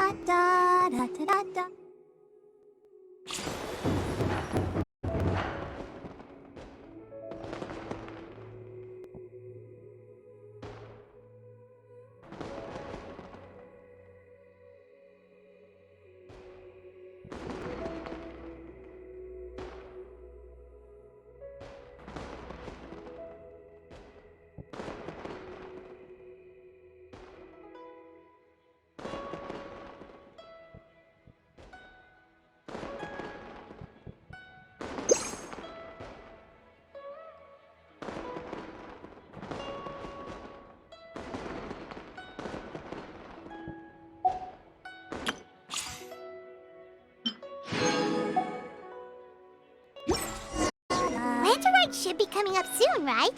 da da da da da da. Lanterite should be coming up soon, right?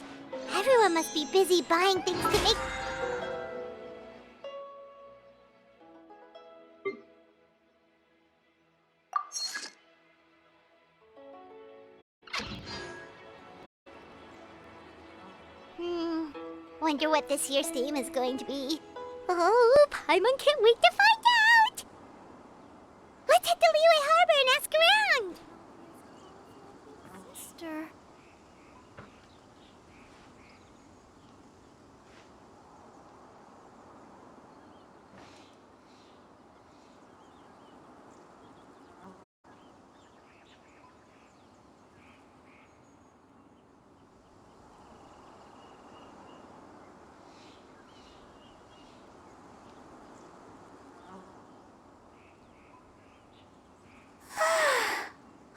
Everyone must be busy buying things to make... Wonder what this year's theme is going to be. Oh, Paimon can't wait to find out! Let's head to Liyue Harbor and ask around! Sister.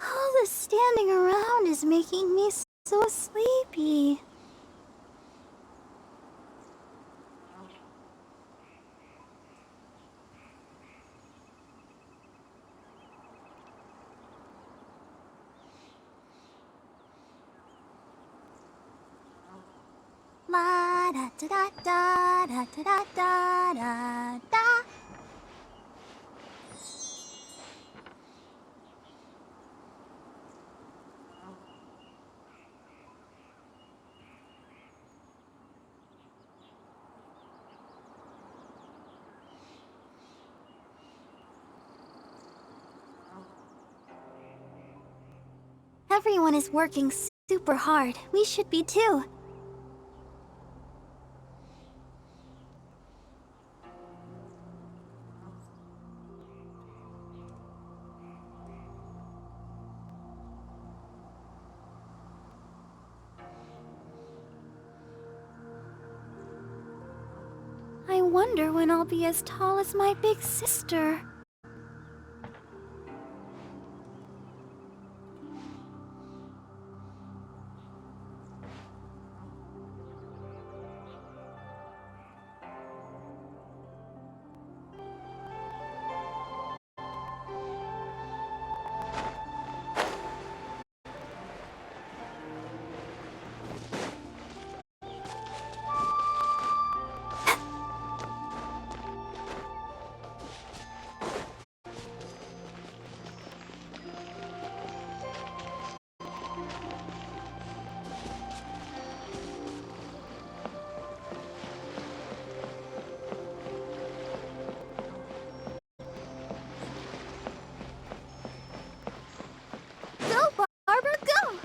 All this standing around is making me so sleepy. La da da da da da da da da da. Everyone is working super hard. We should be too. I wonder when I'll be as tall as my big sister. Go, Barbara, go!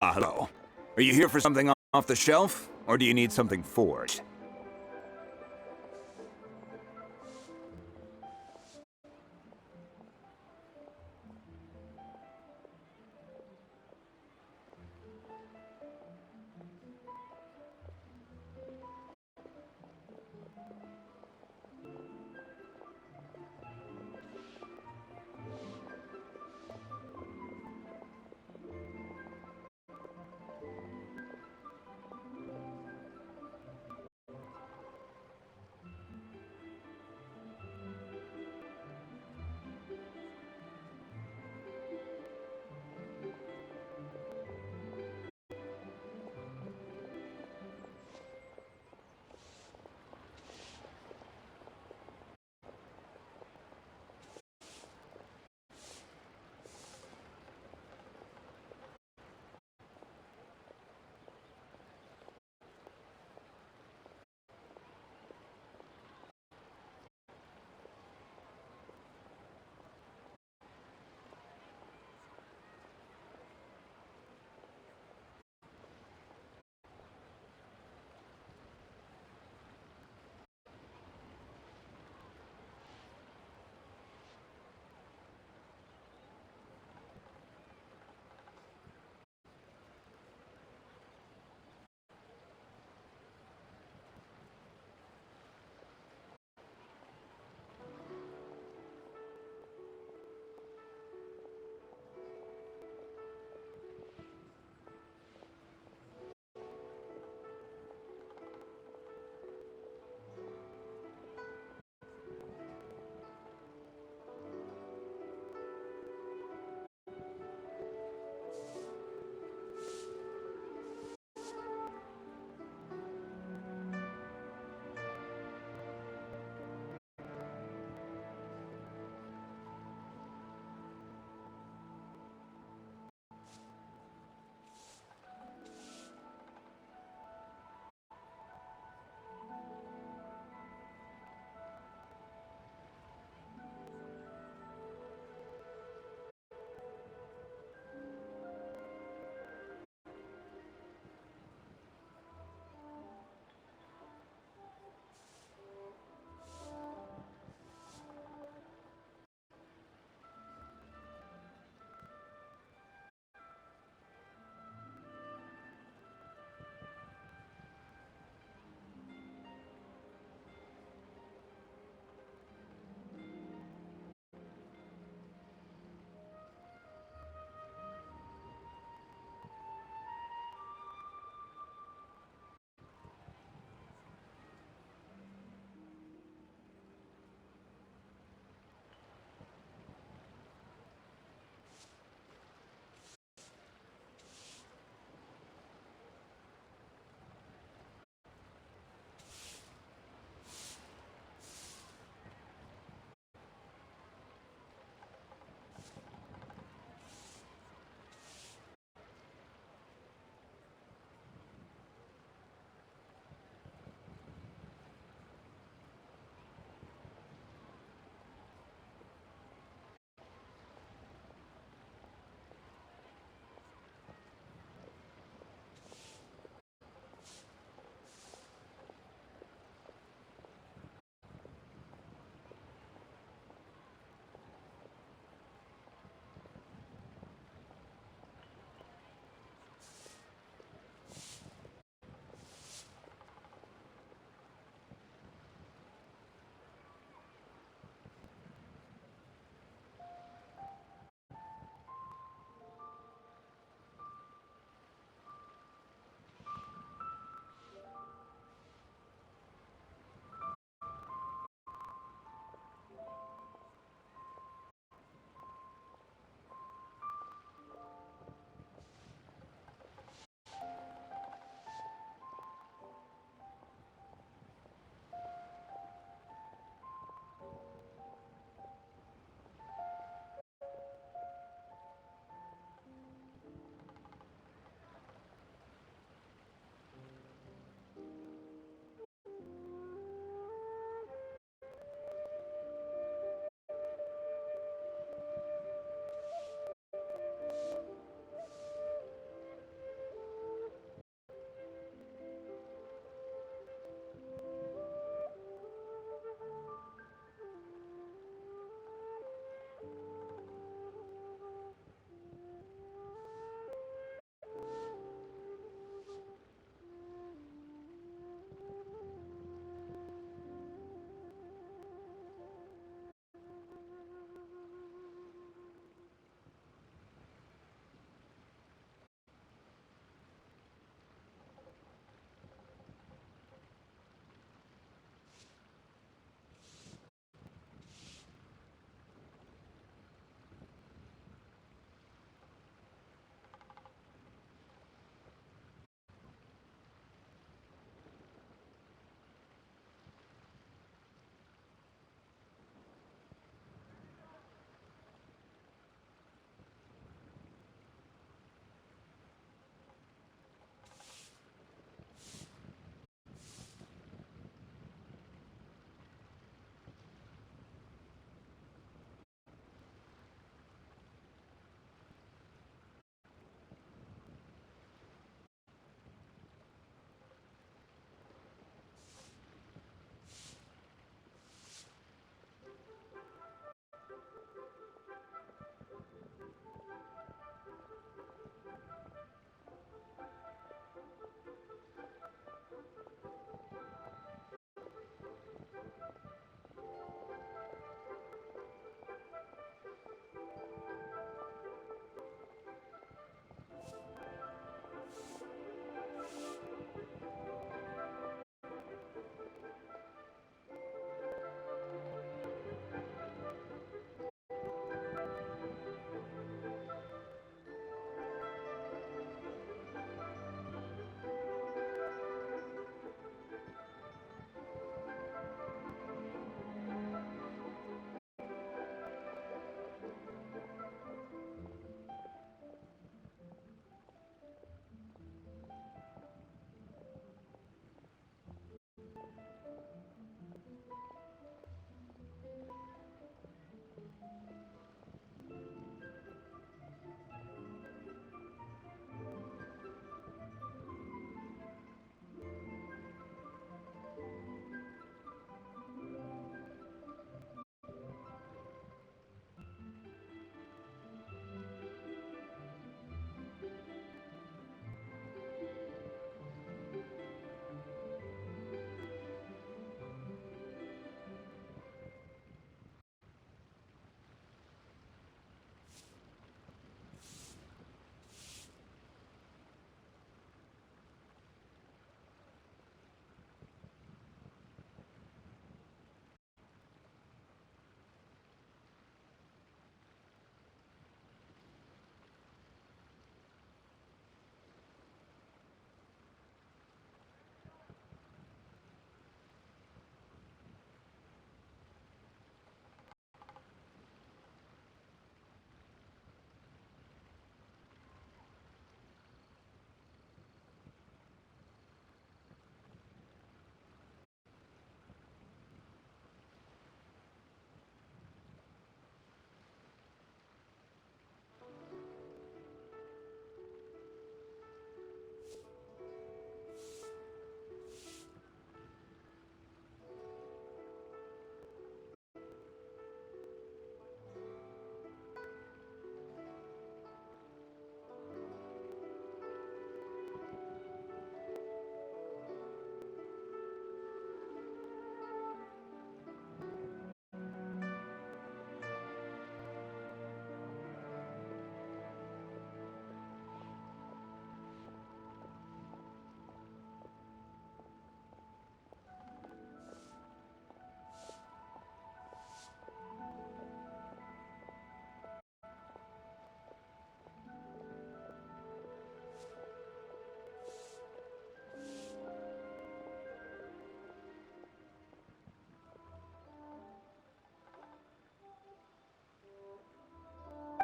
Hello. Are you here for something off the shelf, or do you need something forged?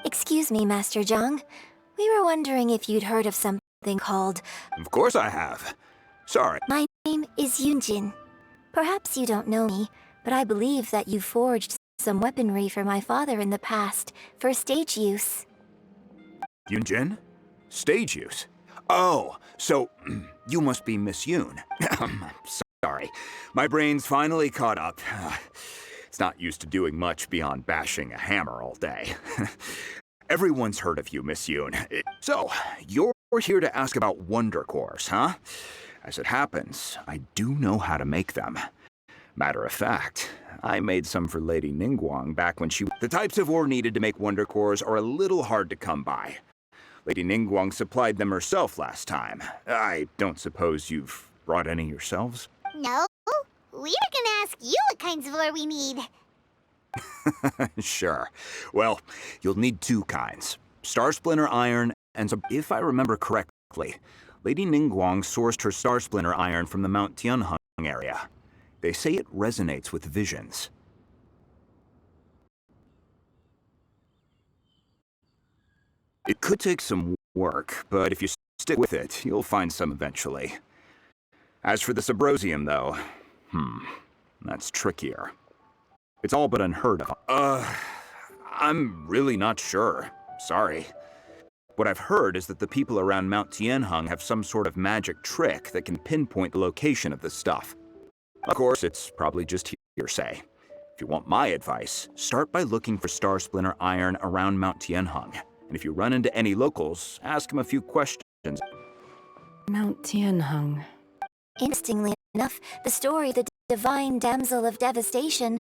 Excuse me, Master Zhang. We were wondering if you'd heard of something called... Of course I have. Sorry. My name is Yunjin. Perhaps you don't know me, but I believe that you forged some weaponry for my father in the past, for stage use. Yunjin? Stage use? Oh, so you must be Miss Yoon. Sorry. My brain's finally caught up. It's not used to doing much beyond bashing a hammer all day. Everyone's heard of you, Miss Yoon. So, you're here to ask about Wonder Cores, huh? As it happens, I do know how to make them. Matter of fact, I made some for Lady Ningguang back when she... The types of ore needed to make Wonder Cores are a little hard to come by. Lady Ningguang supplied them herself last time. I don't suppose you've brought any yourselves? No, we were gonna ask you what kinds of ore we need. Sure. Well, you'll need two kinds. Star Splinter iron and some... If I remember correctly, Lady Ningguang sourced her Star Splinter iron from the Mount Tianheng area. They say it resonates with visions. It could take some work, but if you stick with it, you'll find some eventually. As for the Subrosium, though, that's trickier. It's all but unheard of. I'm really not sure. Sorry. What I've heard is that the people around Mount Tianheng have some sort of magic trick that can pinpoint the location of the stuff. Of course, it's probably just hearsay. If you want my advice, start by looking for Star Splinter iron around Mount Tianheng. And if you run into any locals, ask them a few questions. Mount Tianheng. Interestingly enough, the story The Divine Damsel of Devastation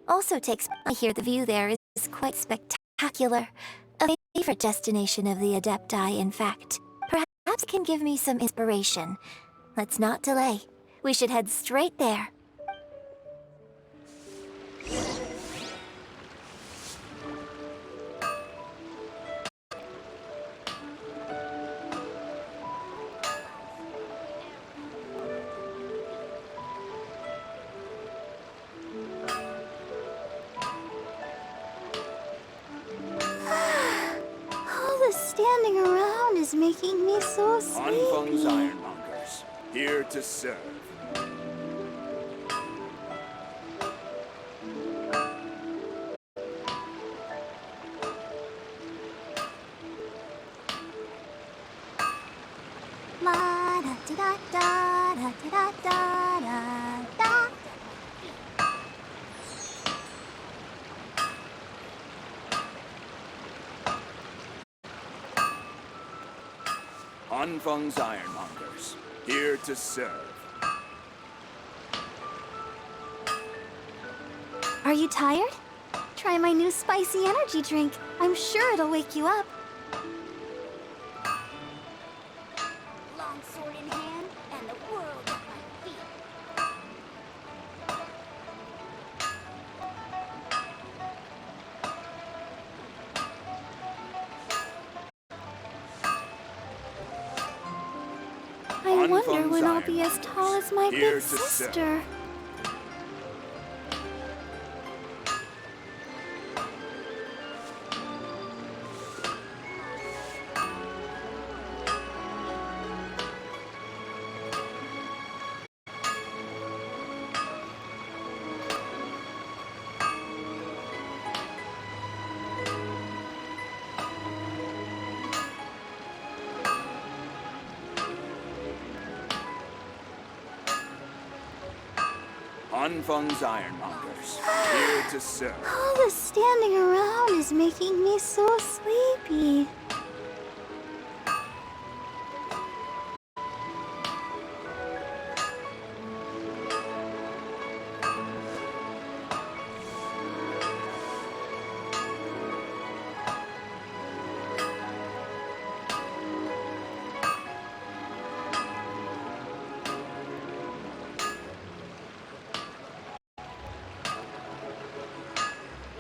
also takes... I hear the view there is quite spectacular. A favorite destination of the Adepti, in fact. Perhaps it can give me some inspiration. Let's not delay. We should head straight there. Standing around is making me so sleepy. Anfeng's Ironmongers, here to serve. La da da da da da da da da. Anfeng's Ironmongers, here to serve. Are you tired? Try my new spicy energy drink. I'm sure it'll wake you up. Long sword in hand, and the world at my feet. I wonder when I'll be as tall as my big sister. Anfeng's Ironmongers, here to serve. All this standing around is making me so sleepy.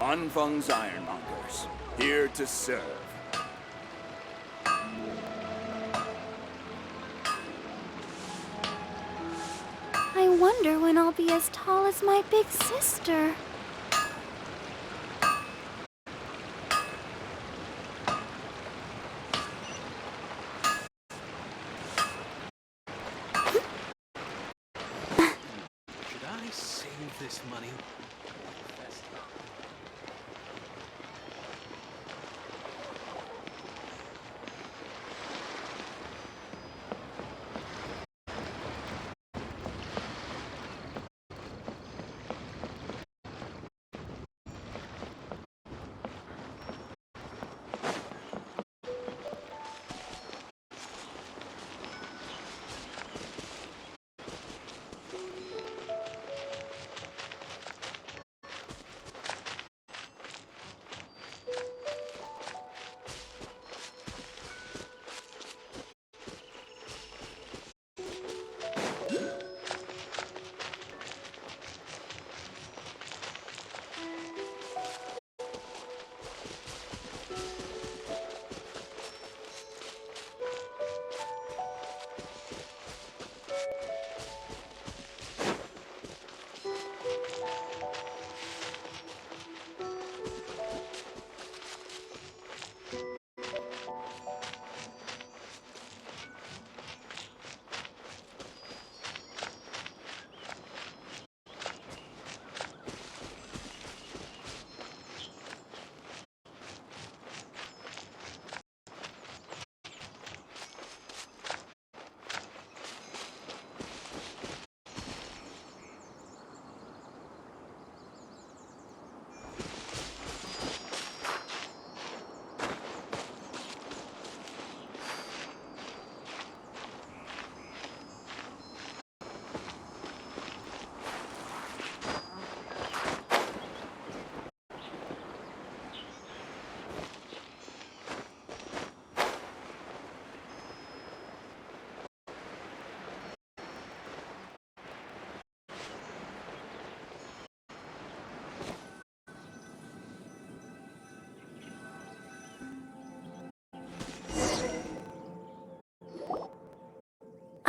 Anfeng's Ironmongers, here to serve. I wonder when I'll be as tall as my big sister. honey.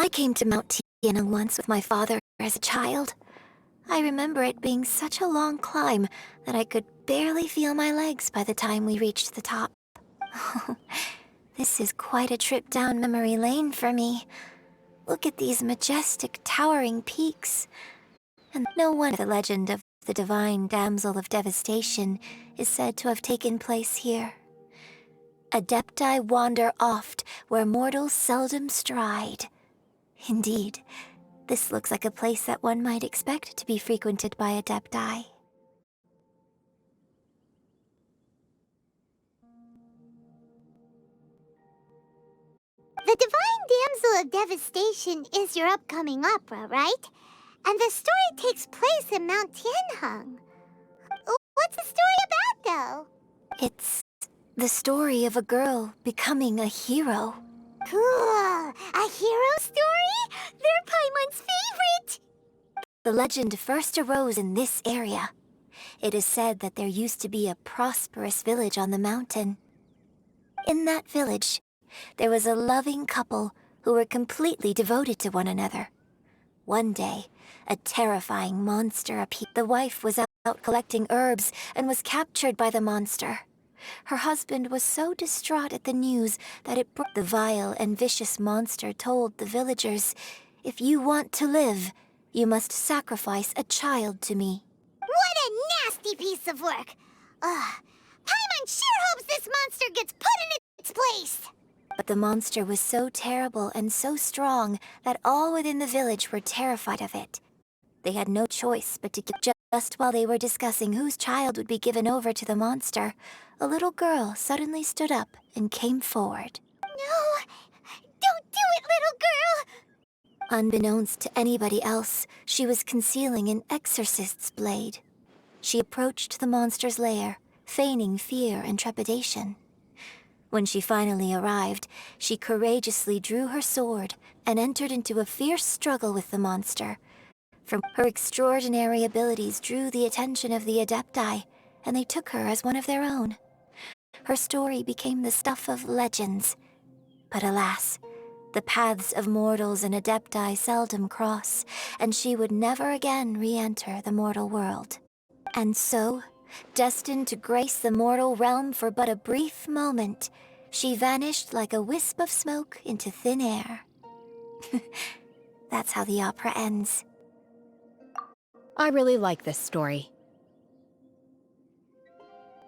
I came to Mount Tiana once with my father as a child. I remember it being such a long climb that I could barely feel my legs by the time we reached the top. This is quite a trip down memory lane for me. Look at these majestic, towering peaks. And no wonder the legend of the divine damsel of devastation is said to have taken place here. Adepti wander oft where mortals seldom stride. Indeed, this looks like a place that one might expect to be frequented by Adepti. The Divine Damsel of Devastation is your upcoming opera, right? And the story takes place in Mount Tianheng. What's the story about, though? It's the story of a girl becoming a hero. Cool! A hero story? They're Paimon's favorite! The legend first arose in this area. It is said that there used to be a prosperous village on the mountain. In that village, there was a loving couple who were completely devoted to one another. One day, a terrifying monster appeared. The wife was out collecting herbs and was captured by the monster. Her husband was so distraught at the news that it broke. The vile and vicious monster told the villagers, "If you want to live, you must sacrifice a child to me." What a nasty piece of work! Paimon sure hopes this monster gets put in its place! But the monster was so terrible and so strong that all within the village were terrified of it. They had no choice but to kill. Just while they were discussing whose child would be given over to the monster, a little girl suddenly stood up and came forward. No! Don't do it, little girl! Unbeknownst to anybody else, she was concealing an exorcist's blade. She approached the monster's lair, feigning fear and trepidation. When she finally arrived, she courageously drew her sword and entered into a fierce struggle with the monster. For her extraordinary abilities drew the attention of the Adepti, and they took her as one of their own. Her story became the stuff of legends. But alas, the paths of mortals and Adepti seldom cross, and she would never again re-enter the mortal world. And so, destined to grace the mortal realm for but a brief moment, she vanished like a wisp of smoke into thin air. That's how the opera ends. I really like this story.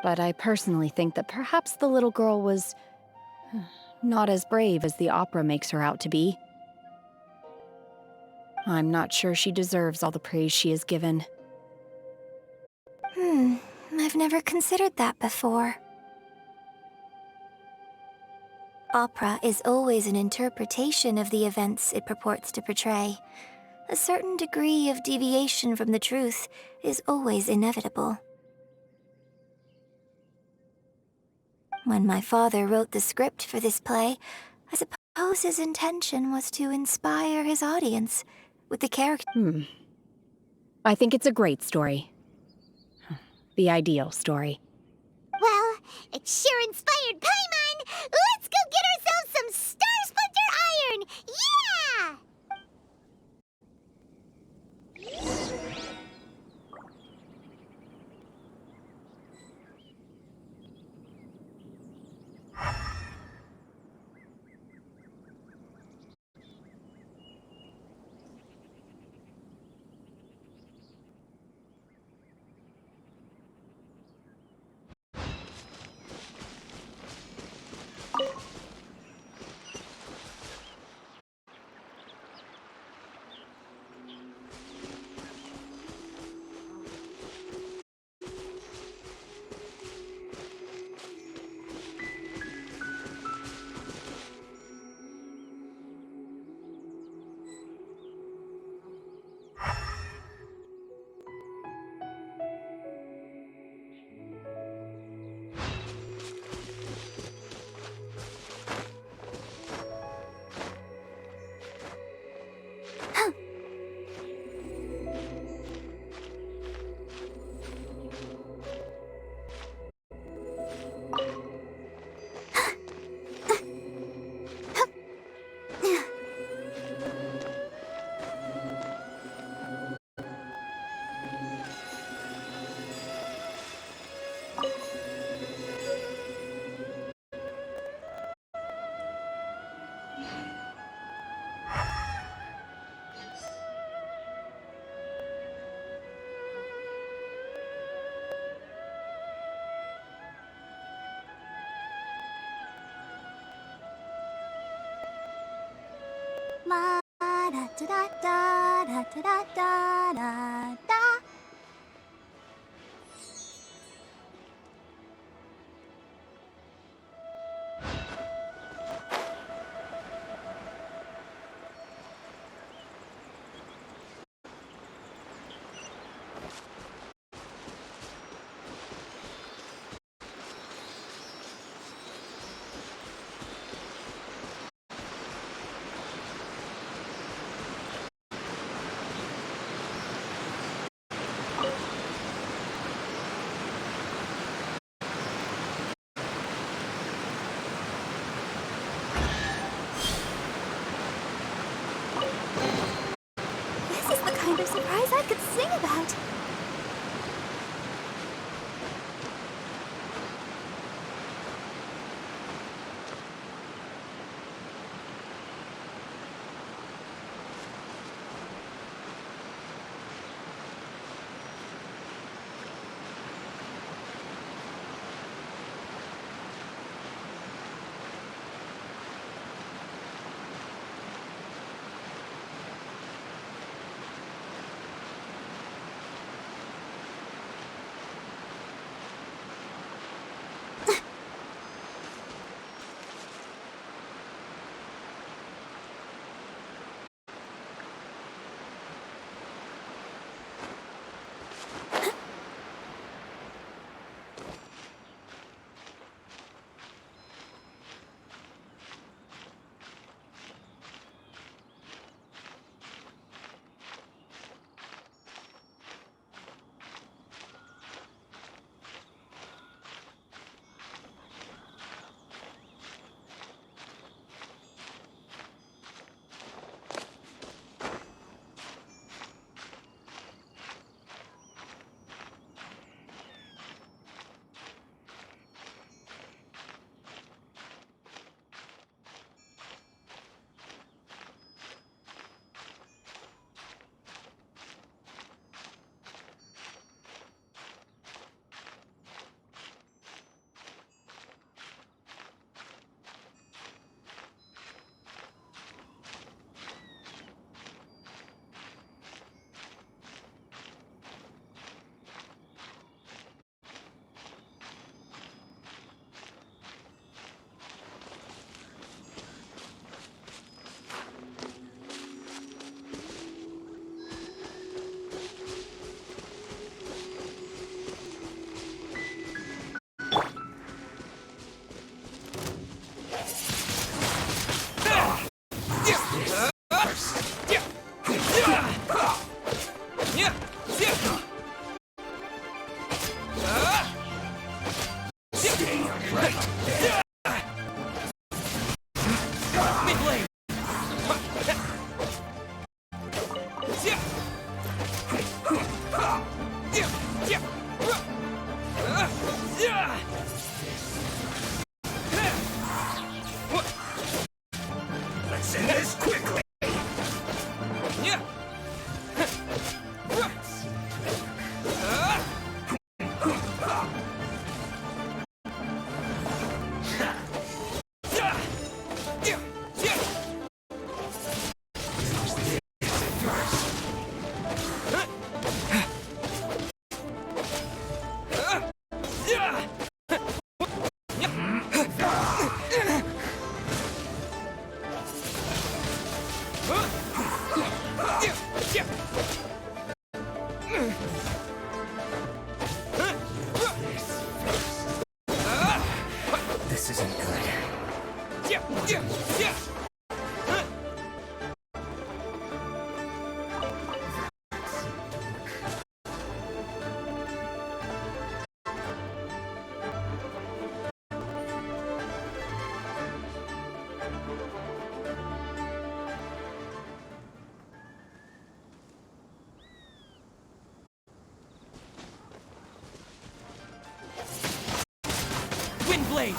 But I personally think that perhaps the little girl was not as brave as the opera makes her out to be. I'm not sure she deserves all the praise she is given. I've never considered that before. Opera is always an interpretation of the events it purports to portray. A certain degree of deviation from the truth is always inevitable. When my father wrote the script for this play, I suppose his intention was to inspire his audience with the character. I think it's a great story. The ideal story. Well, it sure inspired Paimon! Let's go get ourselves some Star Splinter Iron! Yeah! La da da da da da da da da da. Let's end this quickly! This isn't good. Windblade!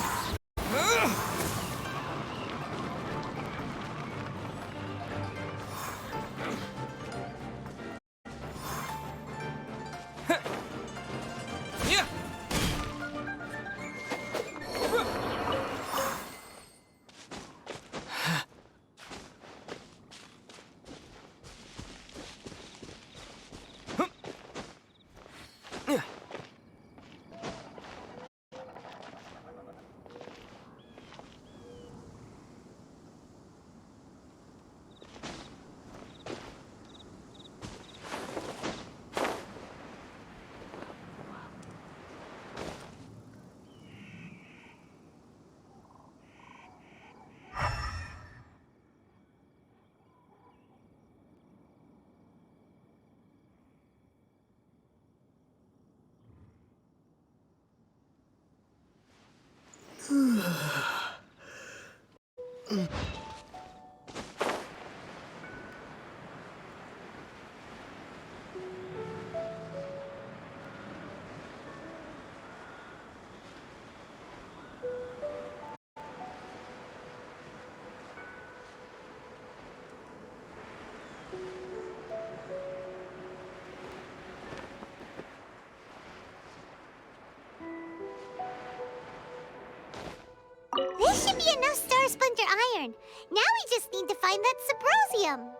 This should be enough Star Splinter Iron. Now we just need to find that Subrosium.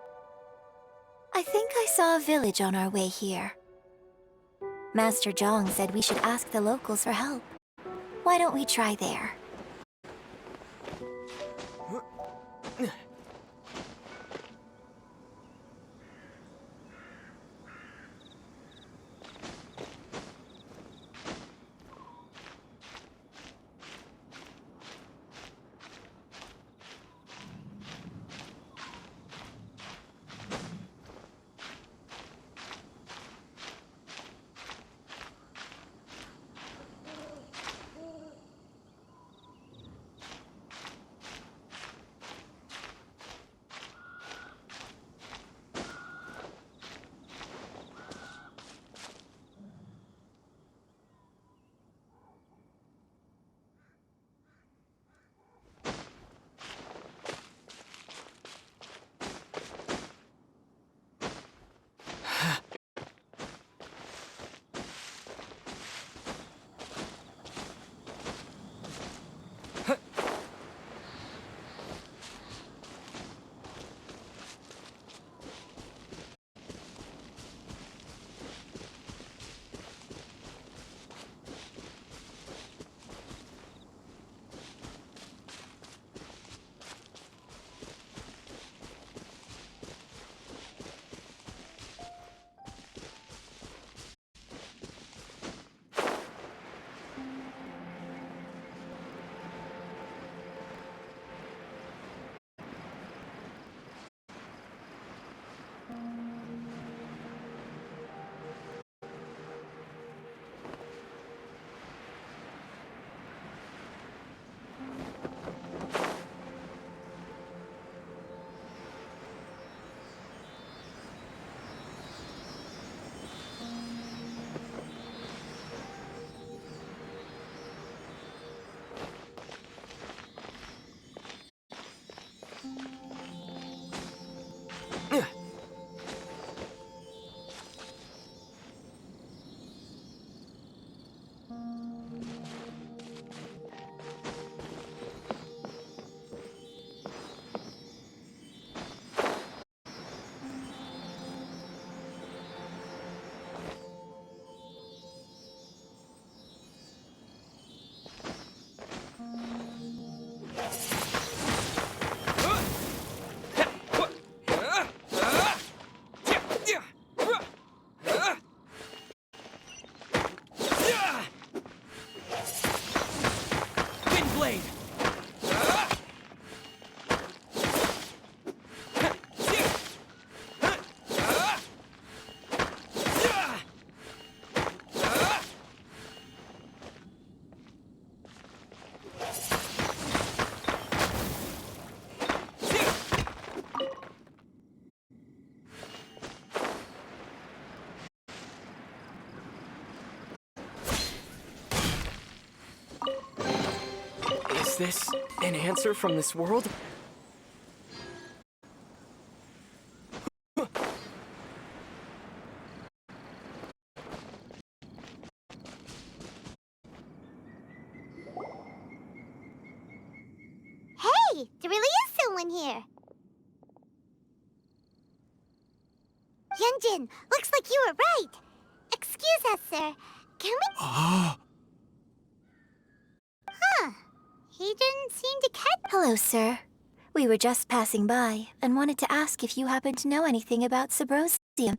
I think I saw a village on our way here. Master Zhang said we should ask the locals for help. Why don't we try there? blade! Is this an answer from this world? Hey, there really is someone here. Yunjin, looks like you were right. Excuse us, sir. Can we... Huh. He didn't seem to catch... Hello, sir. We were just passing by and wanted to ask if you happen to know anything about Subrosium.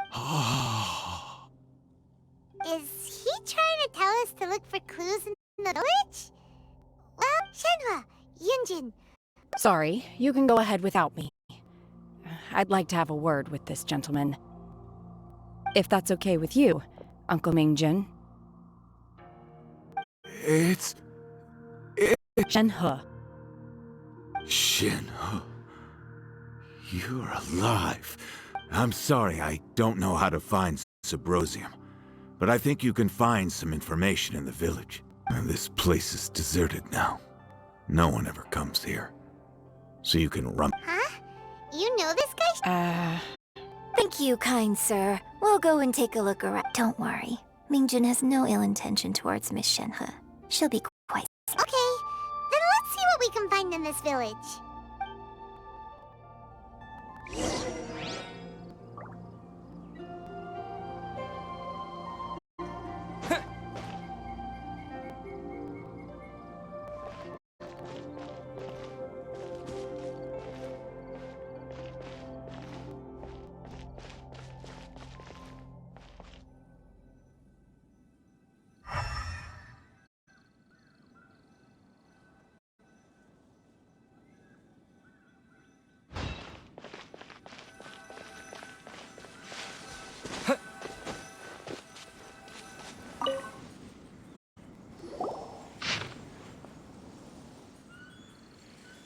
Is he trying to tell us to look for clues in the village? Well, Shenhua, Yunjin, Sorry, you can go ahead without me. I'd like to have a word with this gentleman. If that's okay with you, Uncle Mingjin. It's Shenhe. Shin. You're alive. I'm sorry, I don't know how to find Subrosium, but I think you can find some information in the village. And this place is deserted now. No one ever comes here. So you can run. huh? You know this guy? Thank you, kind sir. We'll go and take a look around. Don't worry. Mingjin has no ill intention towards Miss Shenhe. She'll be quite... Okay, then let's see what we can find in this village.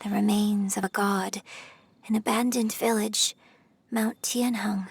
The remains of a god, an abandoned village, Mount Tianheng.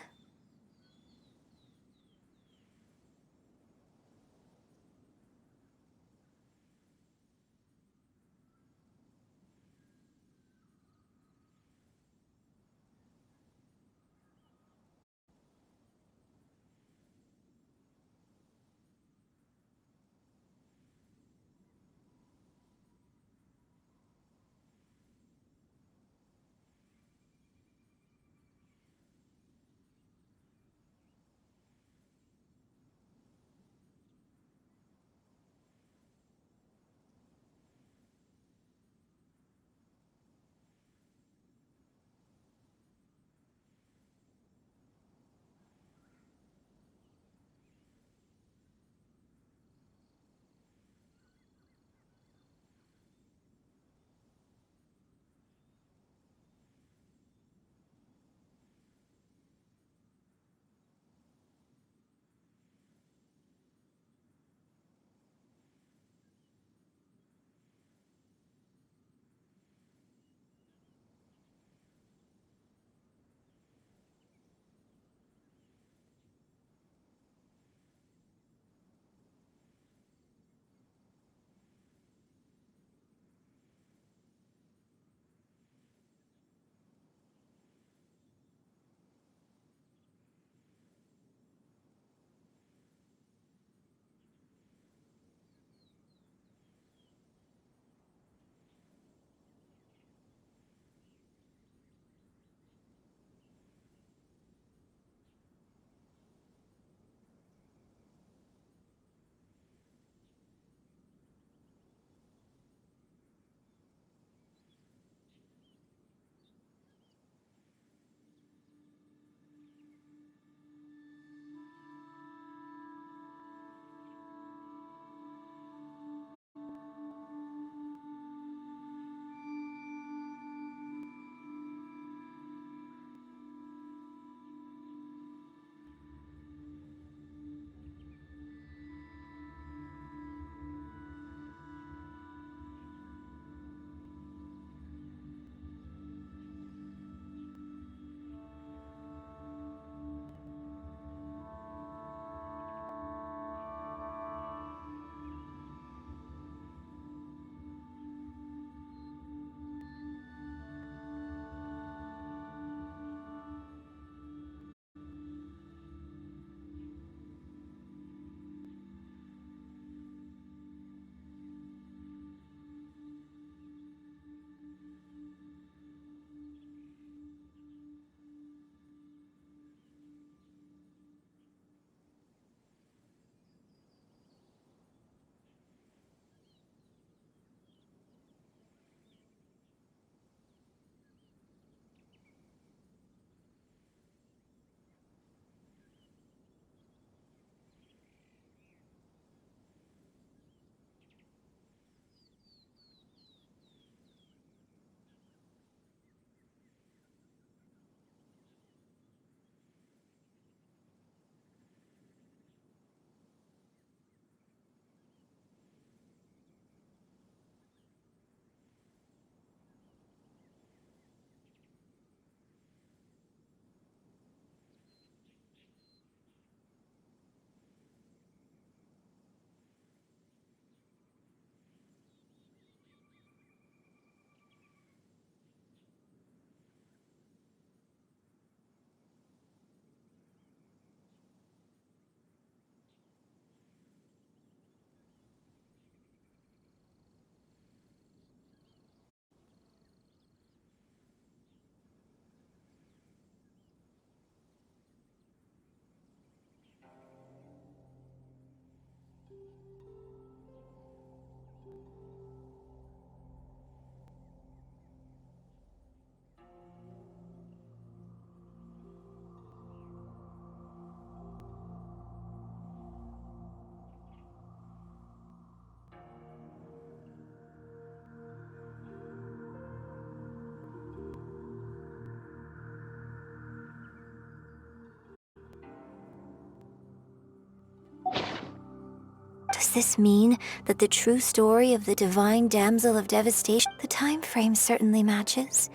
this mean that the true story of the Divine Damsel of Devastation, the time frame certainly matches,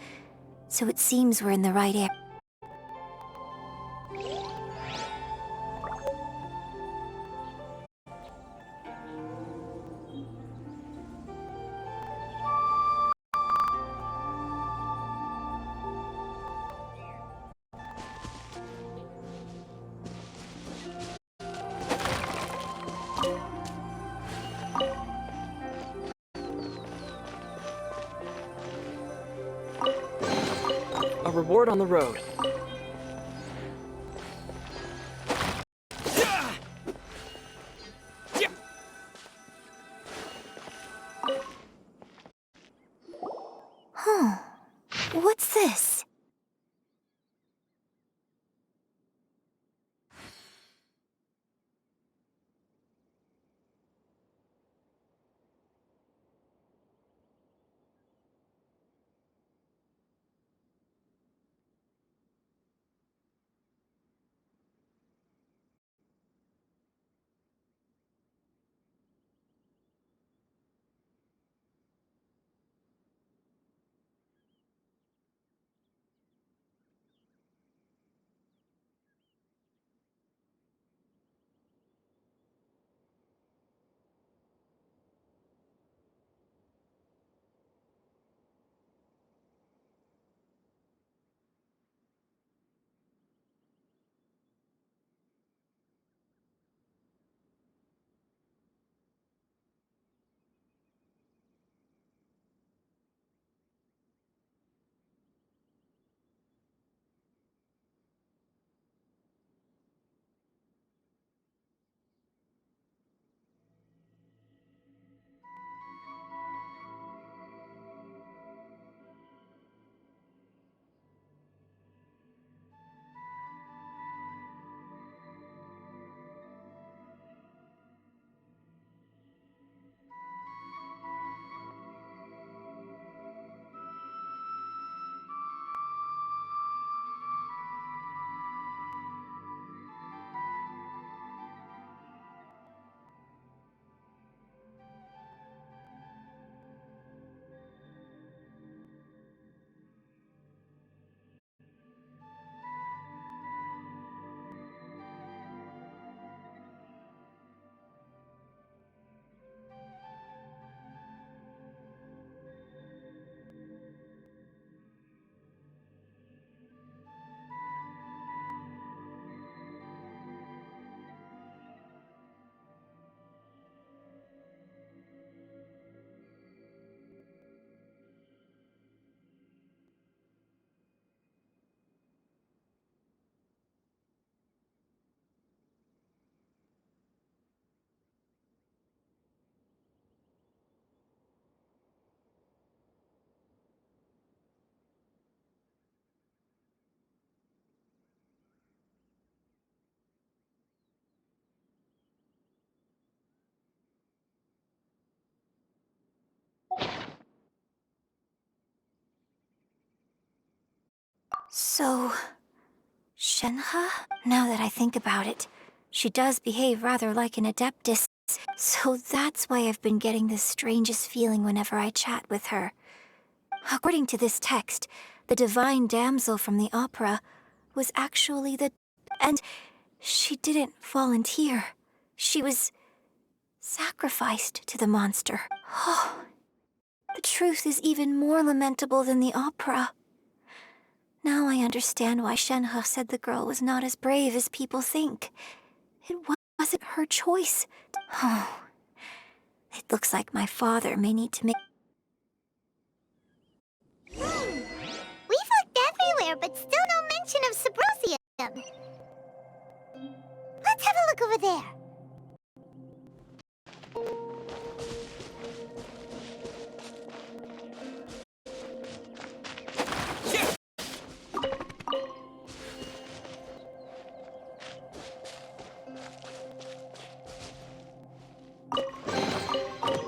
so it seems we're in the right area. A reward on the road. Huh. What's this? So, Shenhe? Now that I think about it, she does behave rather like an adeptus, so that's why I've been getting the strangest feeling whenever I chat with her. According to this text, the divine damsel from the opera was actually and she didn't volunteer. She was sacrificed to the monster. Oh, the truth is even more lamentable than the opera. Now I understand why Shenhe said the girl was not as brave as people think. It wasn't her choice. Oh, it looks like my father may need to make... We've looked everywhere, but still no mention of Sabrosium. Let's have a look over there.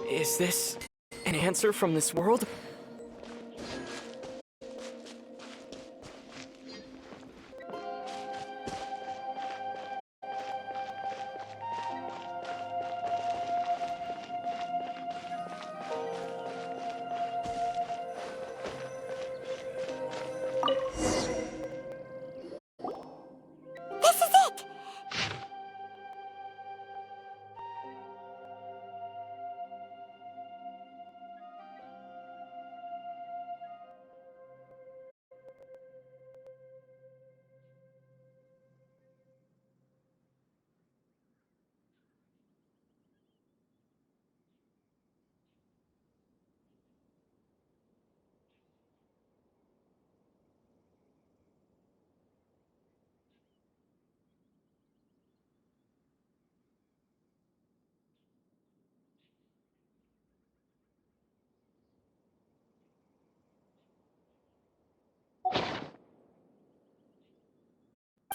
Is this an answer from this world?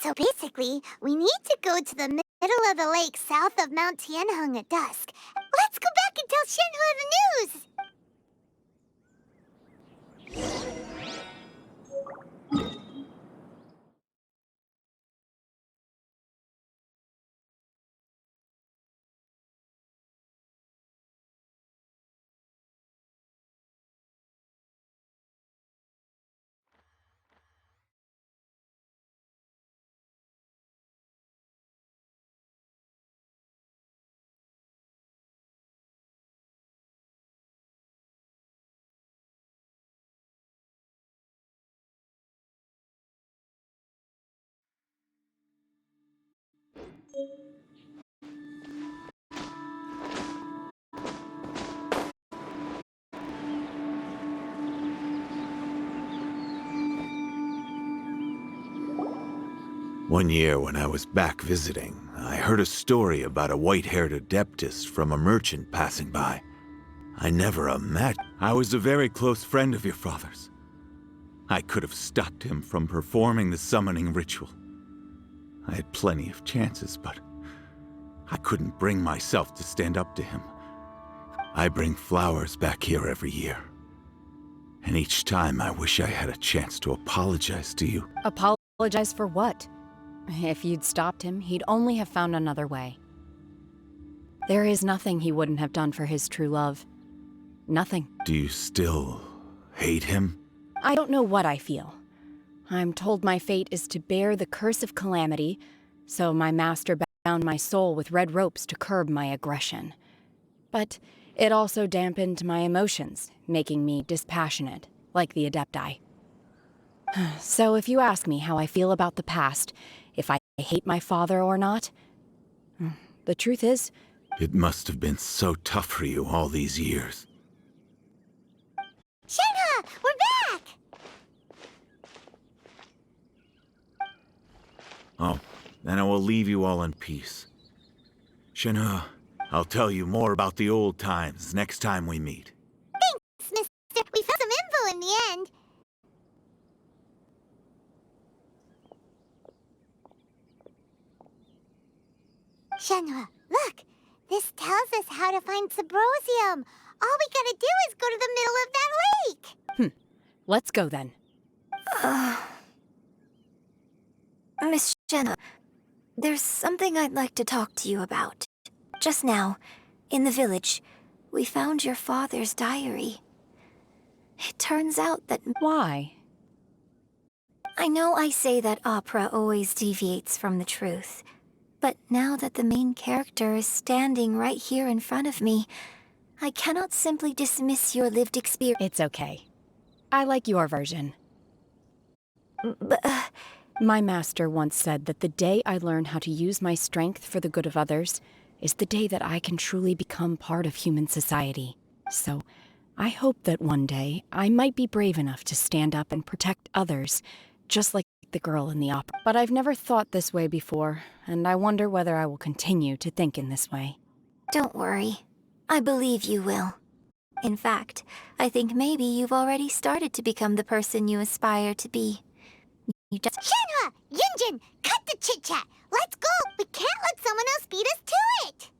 So basically, we need to go to the middle of the lake south of Mount Tianheng at dusk. Let's go back and tell Shenhua the news! One year when I was back visiting, I heard a story about a white-haired adeptus from a merchant passing by. I never imagined I was a very close friend of your father's. I could have stopped him from performing the summoning ritual. I had plenty of chances, but I couldn't bring myself to stand up to him. I bring flowers back here every year. And each time I wish I had a chance to apologize to you. Apologize for what? If you'd stopped him, he'd only have found another way. There is nothing he wouldn't have done for his true love. Nothing. Do you still hate him? I don't know what I feel. I'm told my fate is to bear the curse of calamity, so my master bound my soul with red ropes to curb my aggression. But it also dampened my emotions, making me dispassionate, like the Adepti. So if you ask me how I feel about the past, if I hate my father or not, the truth is... It must have been so tough for you all these years. Shenhua, we're back! Oh, then I will leave you all in peace. Shenhua, I'll tell you more about the old times next time we meet. Thanks, mister. We found some info in the end. Shenhua, look! This tells us how to find Subrosium. All we gotta do is go to the middle of that lake! Let's go then. Miss Jenna, there's something I'd like to talk to you about. Just now, in the village, we found your father's diary. It turns out that... Why? I know I say that opera always deviates from the truth, but now that the main character is standing right here in front of me, I cannot simply dismiss your lived experience. It's okay. I like your version. But, My master once said that the day I learn how to use my strength for the good of others is the day that I can truly become part of human society. So, I hope that one day I might be brave enough to stand up and protect others, just like the girl in the opera. But I've never thought this way before, and I wonder whether I will continue to think in this way. don't worry. I believe you will. In fact, I think maybe you've already started to become the person you aspire to be. You just... Shenhua! Yunjin! Cut the chit-chat! Let's go! We can't let someone else beat us to it!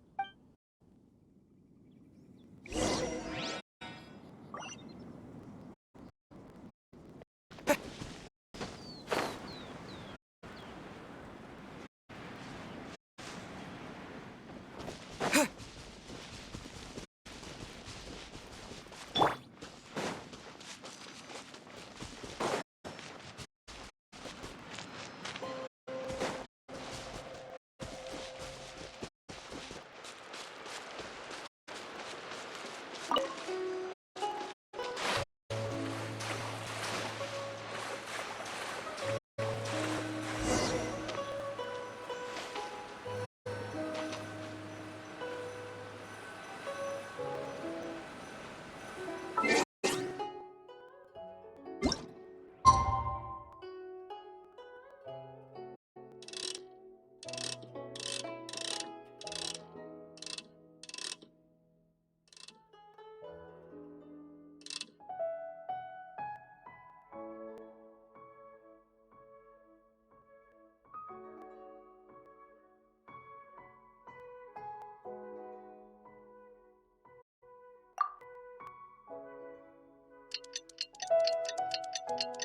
Ma.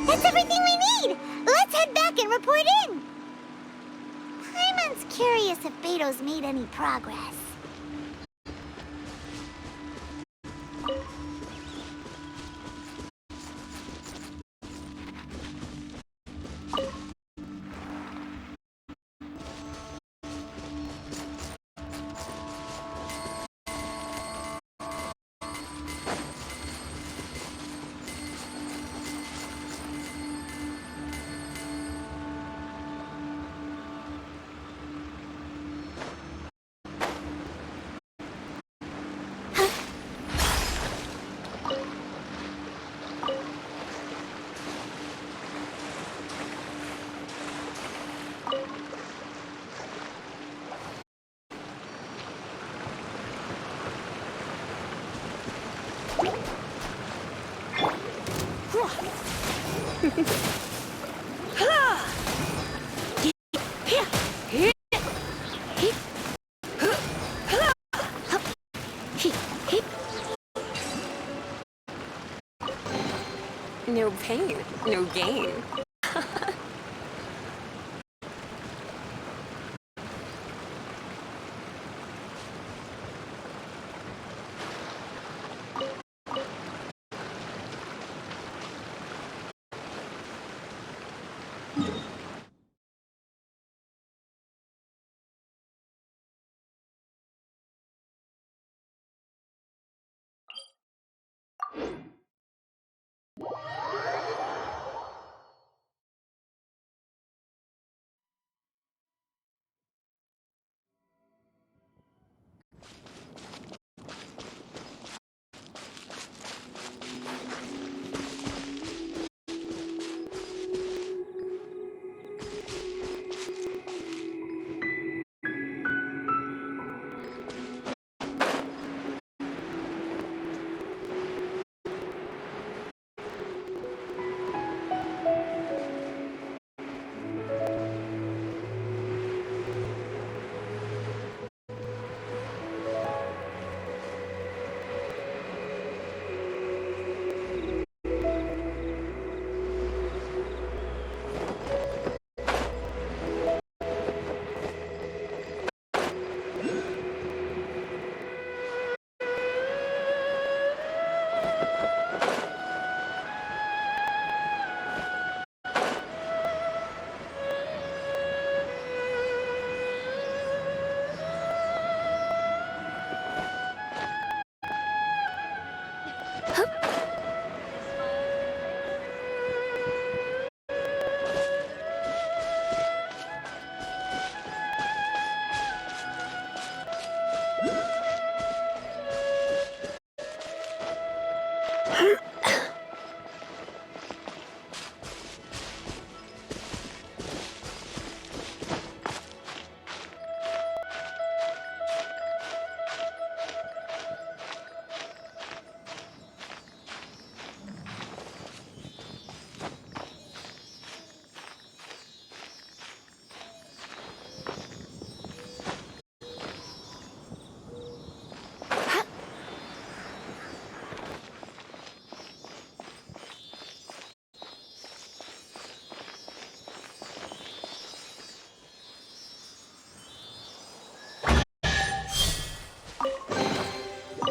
That's everything we need! Let's head back and report in! Paimon's curious if Beto's made any progress. No pain, no gain.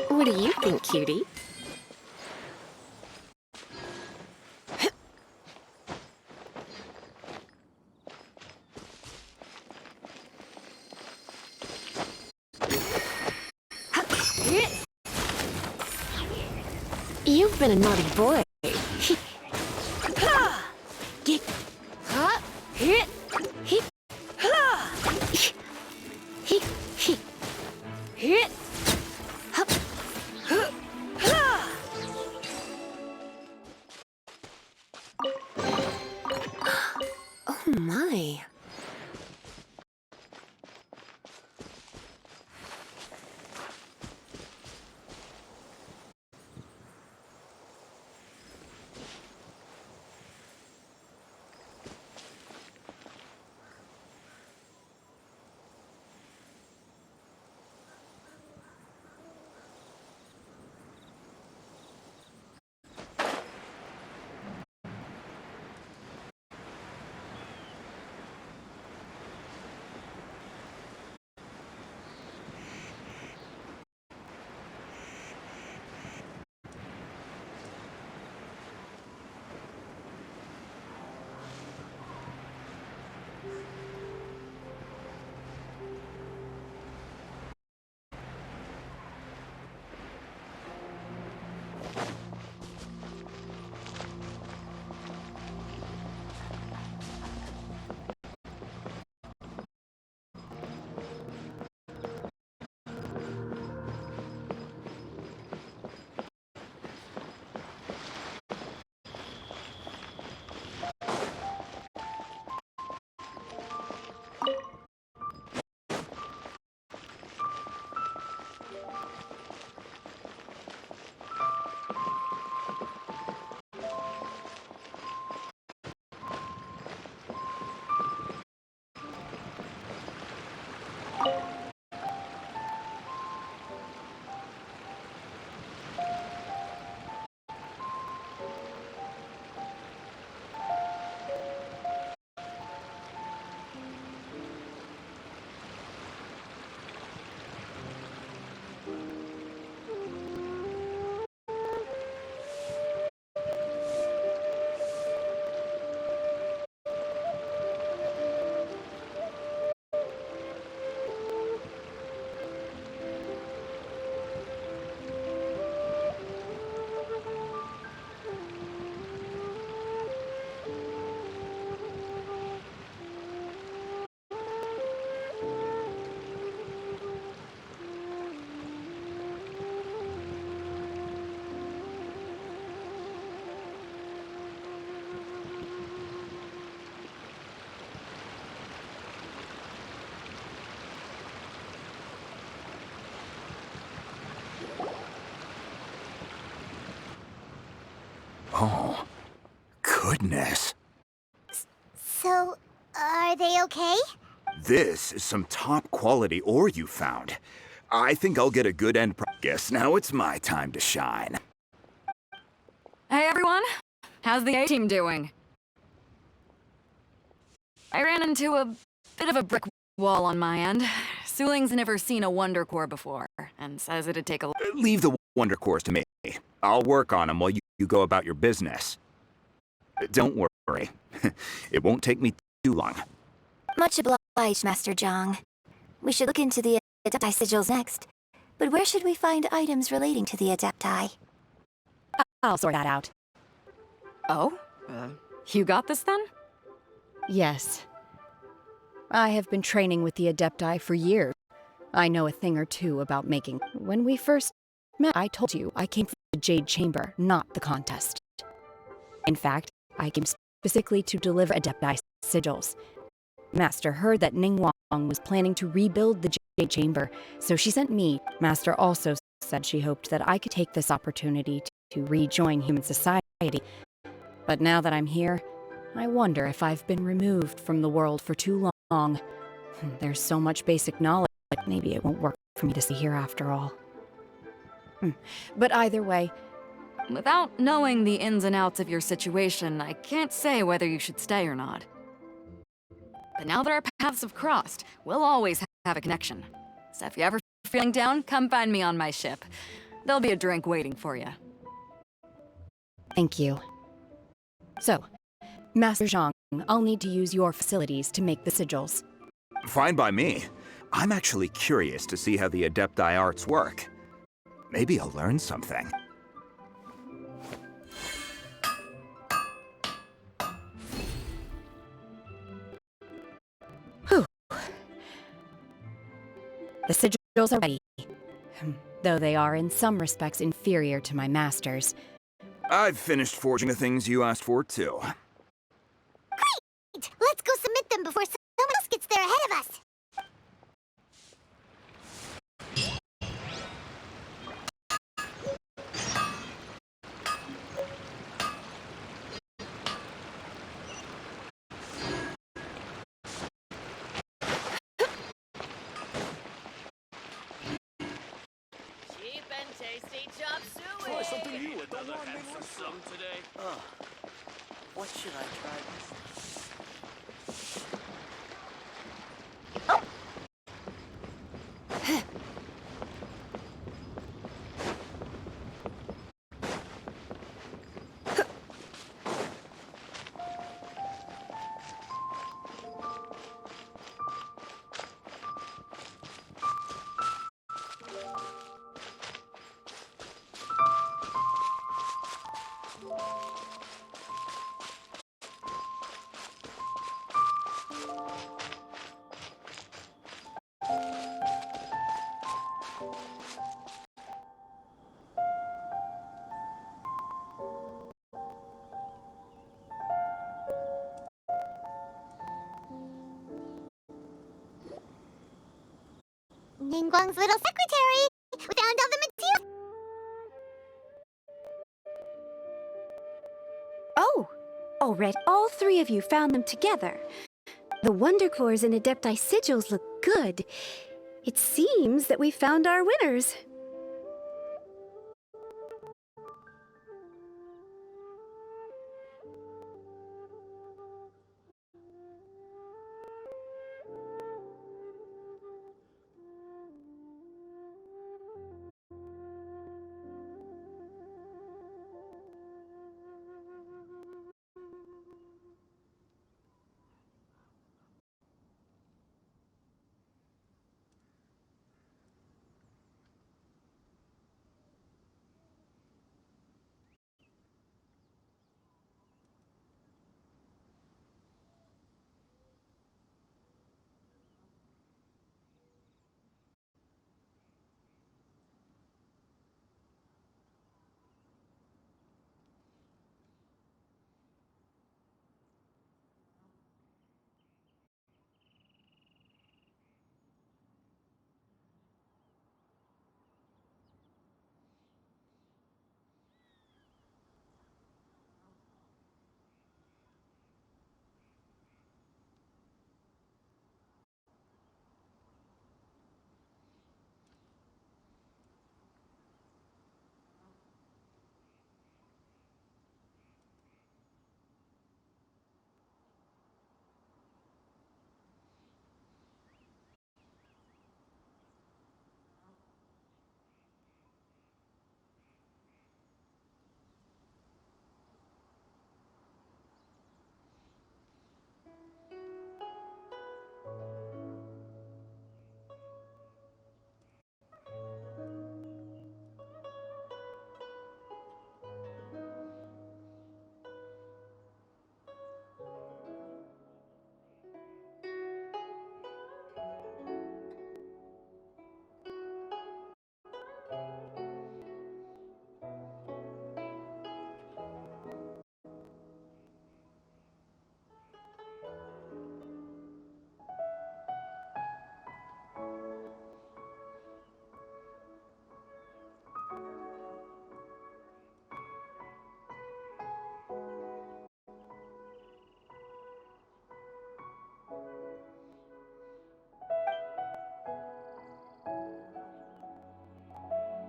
What do you think, cutie? You've been a naughty boy. Get hit hit hit hit Oh my. Oh, goodness. So, are they okay? This is some top quality ore you found. I think I'll get a good end price. Guess now it's my time to shine. Hey everyone, how's the A-team doing? I ran into a bit of a brick wall on my end. Suling's never seen a Wonder Core before, and says it'd take a... Leave the Wonder Cores to me. I'll work on them while you go about your business. Don't worry. It won't take me too long. Much obliged, Master Zhang. We should look into the Adepti sigils next. But where should we find items relating to the Adepti? I'll sort that out. Oh? You got this then? Yes. I have been training with the Adepti for years. I know a thing or two about making. When we first met, I told you I came from the Jade Chamber, not the contest. In fact, I came specifically to deliver Adepti sigils. Master heard that Ning Wang was planning to rebuild the Jade Chamber, so she sent me. Master also said she hoped that I could take this opportunity to rejoin human society. But now that I'm here, I wonder if I've been removed from the world for too long. There's so much basic knowledge, maybe it won't work for me to stay here after all. But either way... Without knowing the ins and outs of your situation, I can't say whether you should stay or not. But now that our paths have crossed, we'll always have a connection. So if you're ever feeling down, come find me on my ship. There'll be a drink waiting for you. Thank you. So, Master Zhang, I'll need to use your facilities to make the sigils. Fine by me. I'm actually curious to see how the Adepti arts work. Maybe I'll learn something. The sigils are ready, though they are in some respects inferior to my master's. I've finished forging the things you asked for, too. Great! Let's go submit them before someone else gets there ahead of us. Cheap and tasty chop suey. Try something new at the London restaurant today. What should I try this? Ningguang's little secretary! We found all the materials! Oh! Already, all three of you found them together. The Wonder Cores and Adepti sigils look good. It seems that we found our winners.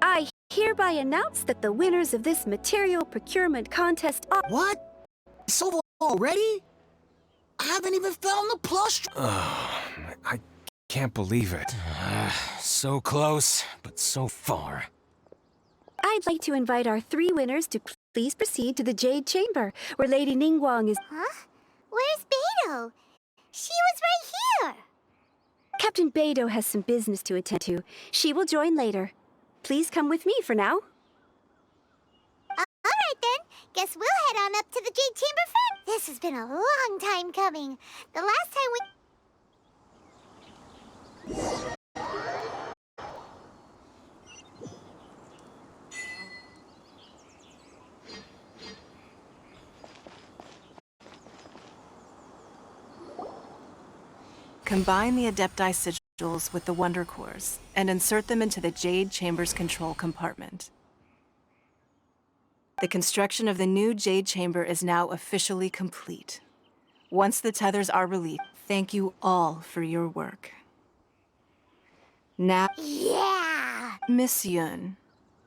I hereby announce that the winners of this material procurement contest are— What? It's over already? I haven't even found the plush. I can't believe it. So close, but so far. I'd like to invite our three winners to please proceed to the Jade Chamber, where Lady Ningguang is— Huh? Where's Beidou? She was right here! Captain Beidou has some business to attend to. She will join later. Please come with me for now. Alright then, guess we'll head on up to the Jade Chamber first. This has been a long time coming. The last time we... Combine the Adepti sigils with the Wonder Cores and insert them into the Jade Chamber's control compartment. The construction of the new Jade Chamber is now officially complete. Once the tethers are released, thank you all for your work. Now, Yeah! Miss Yun,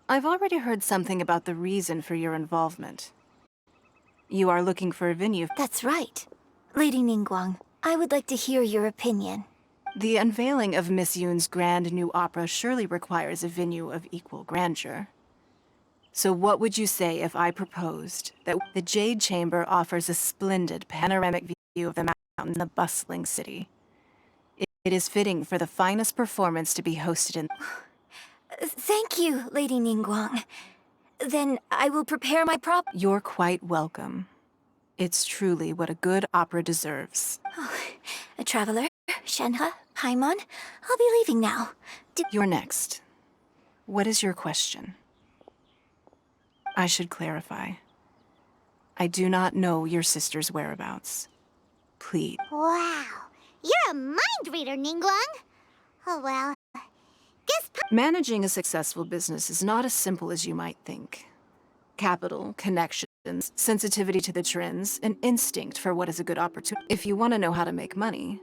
I've already heard something about the reason for your involvement. You are looking for a venue. That's right. Lady Ningguang, I would like to hear your opinion. The unveiling of Miss Yun's grand new opera surely requires a venue of equal grandeur. So what would you say if I proposed that the Jade Chamber offers a splendid panoramic view of the mountain in the bustling city? It is fitting for the finest performance to be hosted in... Thank you, Lady Ningguang. Then I will prepare my prop... You're quite welcome. It's truly what a good opera deserves. Oh, a traveler, Shenhe, Paimon, I'll be leaving now. You're next. What is your question? I should clarify. I do not know your sister's whereabouts. Please. Wow. You're a mind reader, Ningguang. Oh well. Guess Managing a successful business is not as simple as you might think. Capital, connections, sensitivity to the trends, an instinct for what is a good opportunity. If you want to know how to make money,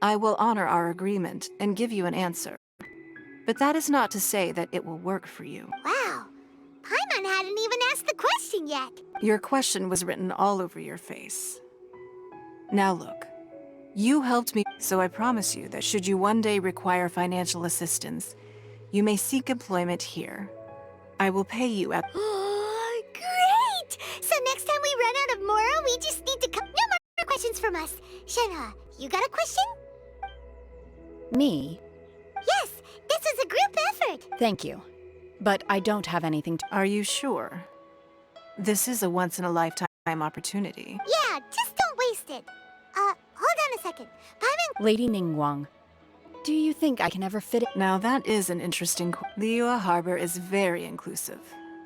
I will honor our agreement and give you an answer. But that is not to say that it will work for you. Wow. Paimon hadn't even asked the question yet. Your question was written all over your face. Now look, you helped me, so I promise you that should you one day require financial assistance, you may seek employment here. I will pay you at... Great! So next time we run out of Mora, we just need to come... No more questions from us. Shenhe, you got a question? Me? Yes, this is a group effort. Thank you. But I don't have anything to... Are you sure? This is a once-in-a-lifetime opportunity. Yeah, just don't waste it. Hold on a second. Paimon... Lady Ningguang, do you think I can ever fit it? Now that is an interesting... Liyue Harbor is very inclusive,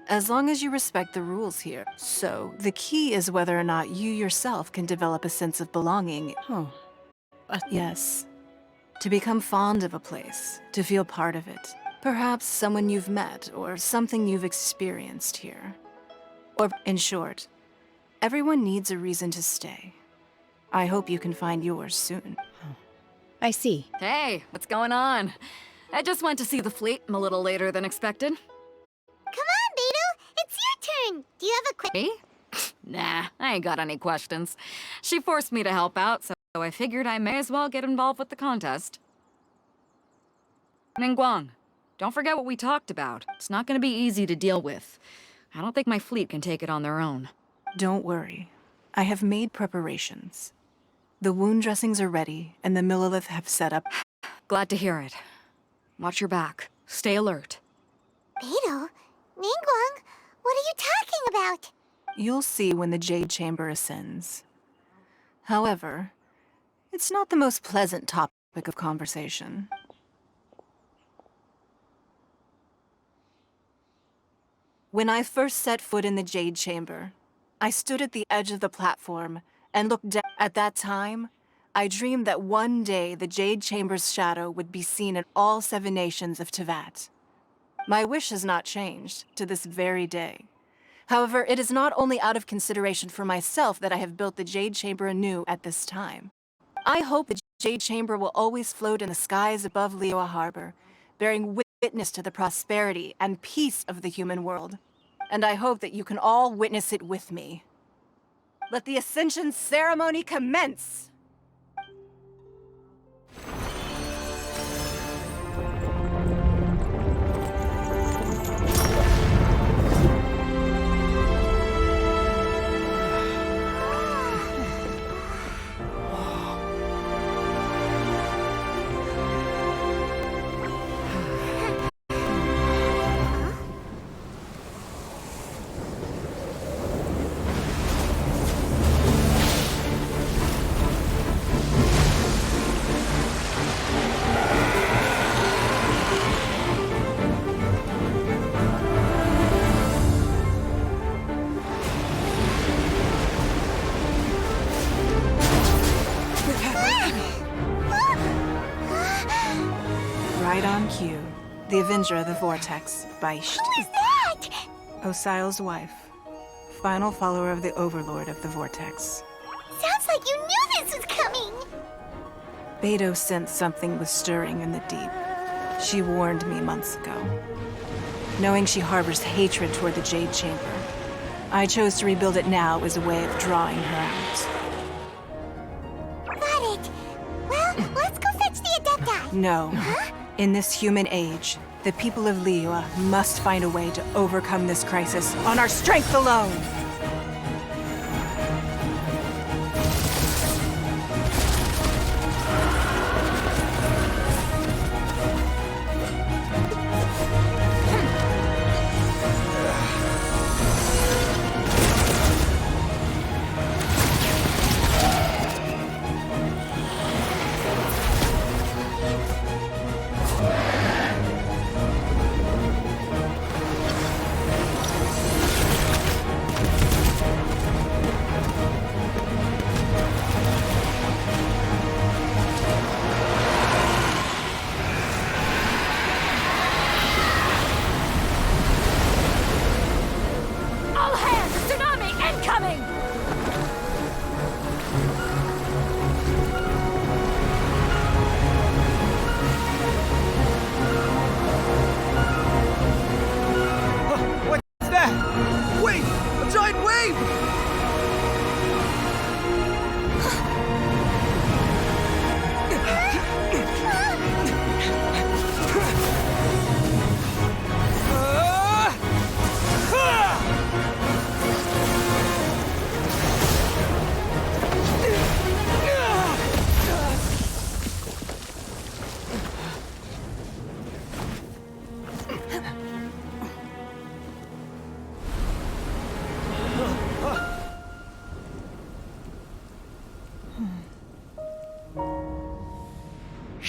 as long as you respect the rules here. So, the key is whether or not you yourself can develop a sense of belonging. Oh. Yes. To become fond of a place, to feel part of it. Perhaps someone you've met, or something you've experienced here. Or, in short, everyone needs a reason to stay. I hope you can find yours soon. I see. Hey, what's going on? I just went to see the fleet. I'm a little later than expected. Come on, Beidou. It's your turn. Do you have a question? Me? Nah, I ain't got any questions. She forced me to help out, so I figured I may as well get involved with the contest. Ningguang, don't forget what we talked about. It's not gonna be easy to deal with. I don't think my fleet can take it on their own. Don't worry. I have made preparations. The wound dressings are ready, and the Millilith have set up... Glad to hear it. Watch your back. Stay alert. Beidou? Ningguang? What are you talking about? You'll see when the Jade Chamber ascends. However, it's not the most pleasant topic of conversation. When I first set foot in the Jade Chamber, I stood at the edge of the platform and looked down. At that time, I dreamed that one day the Jade Chamber's shadow would be seen in all 7 nations of Teyvat. My wish has not changed to this very day. However, it is not only out of consideration for myself that I have built the Jade Chamber anew at this time. I hope the Jade Chamber will always float in the skies above Liyue Harbor, bearing witness to the prosperity and peace of the human world. And I hope that you can all witness it with me. Let the Ascension ceremony commence! Right on cue. The Avenger of the Vortex, Beisht. Who is that? Osial's wife. Final follower of the Overlord of the Vortex. Sounds like you knew this was coming! Beidou sensed something was stirring in the deep. She warned me months ago. Knowing she harbors hatred toward the Jade Chamber, I chose to rebuild it now as a way of drawing her out. Got it. Well, let's go fetch the Adepti. No. Huh? In this human age, the people of Liyue must find a way to overcome this crisis on our strength alone! All hands! Tsunami incoming! What's that? Wait! A giant wave!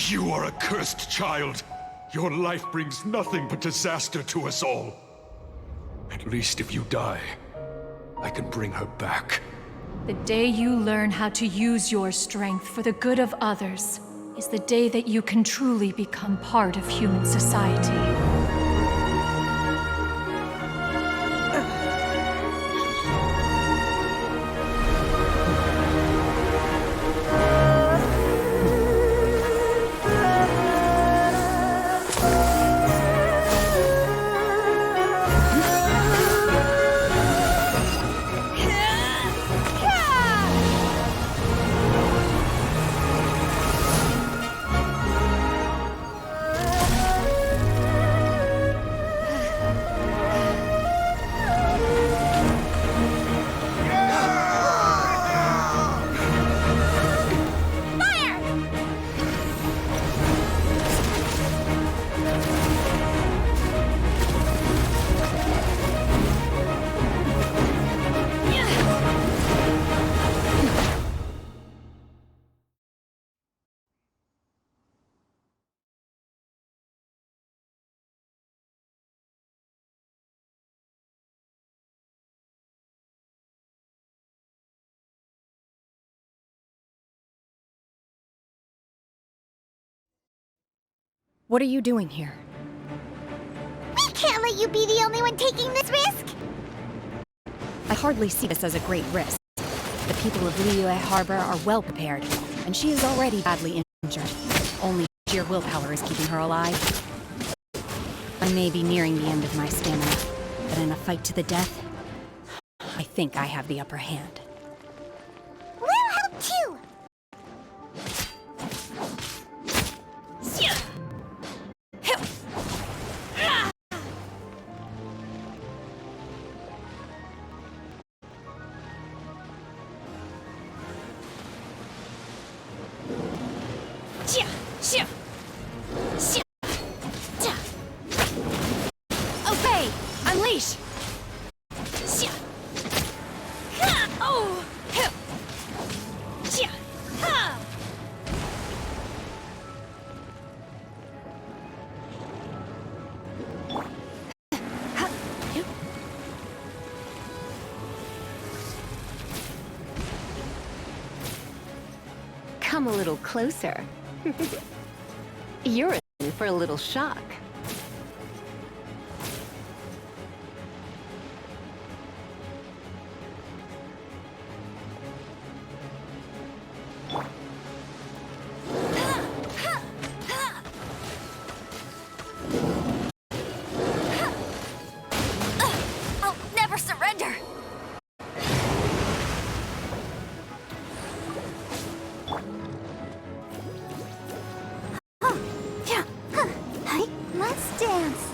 You are a cursed child. Your life brings nothing but disaster to us all. At least if you die, I can bring her back. The day you learn how to use your strength for the good of others is the day that you can truly become part of human society. What are you doing here? We can't let you be the only one taking this risk! I hardly see this as a great risk. The people of Liyue Harbor are well prepared, and she is already badly injured. Only sheer willpower is keeping her alive. I may be nearing the end of my stamina, but in a fight to the death, I think I have the upper hand. We'll help too! Obey! Unleash! Come a little closer. You're for a little shock. I'll never surrender! Let's dance.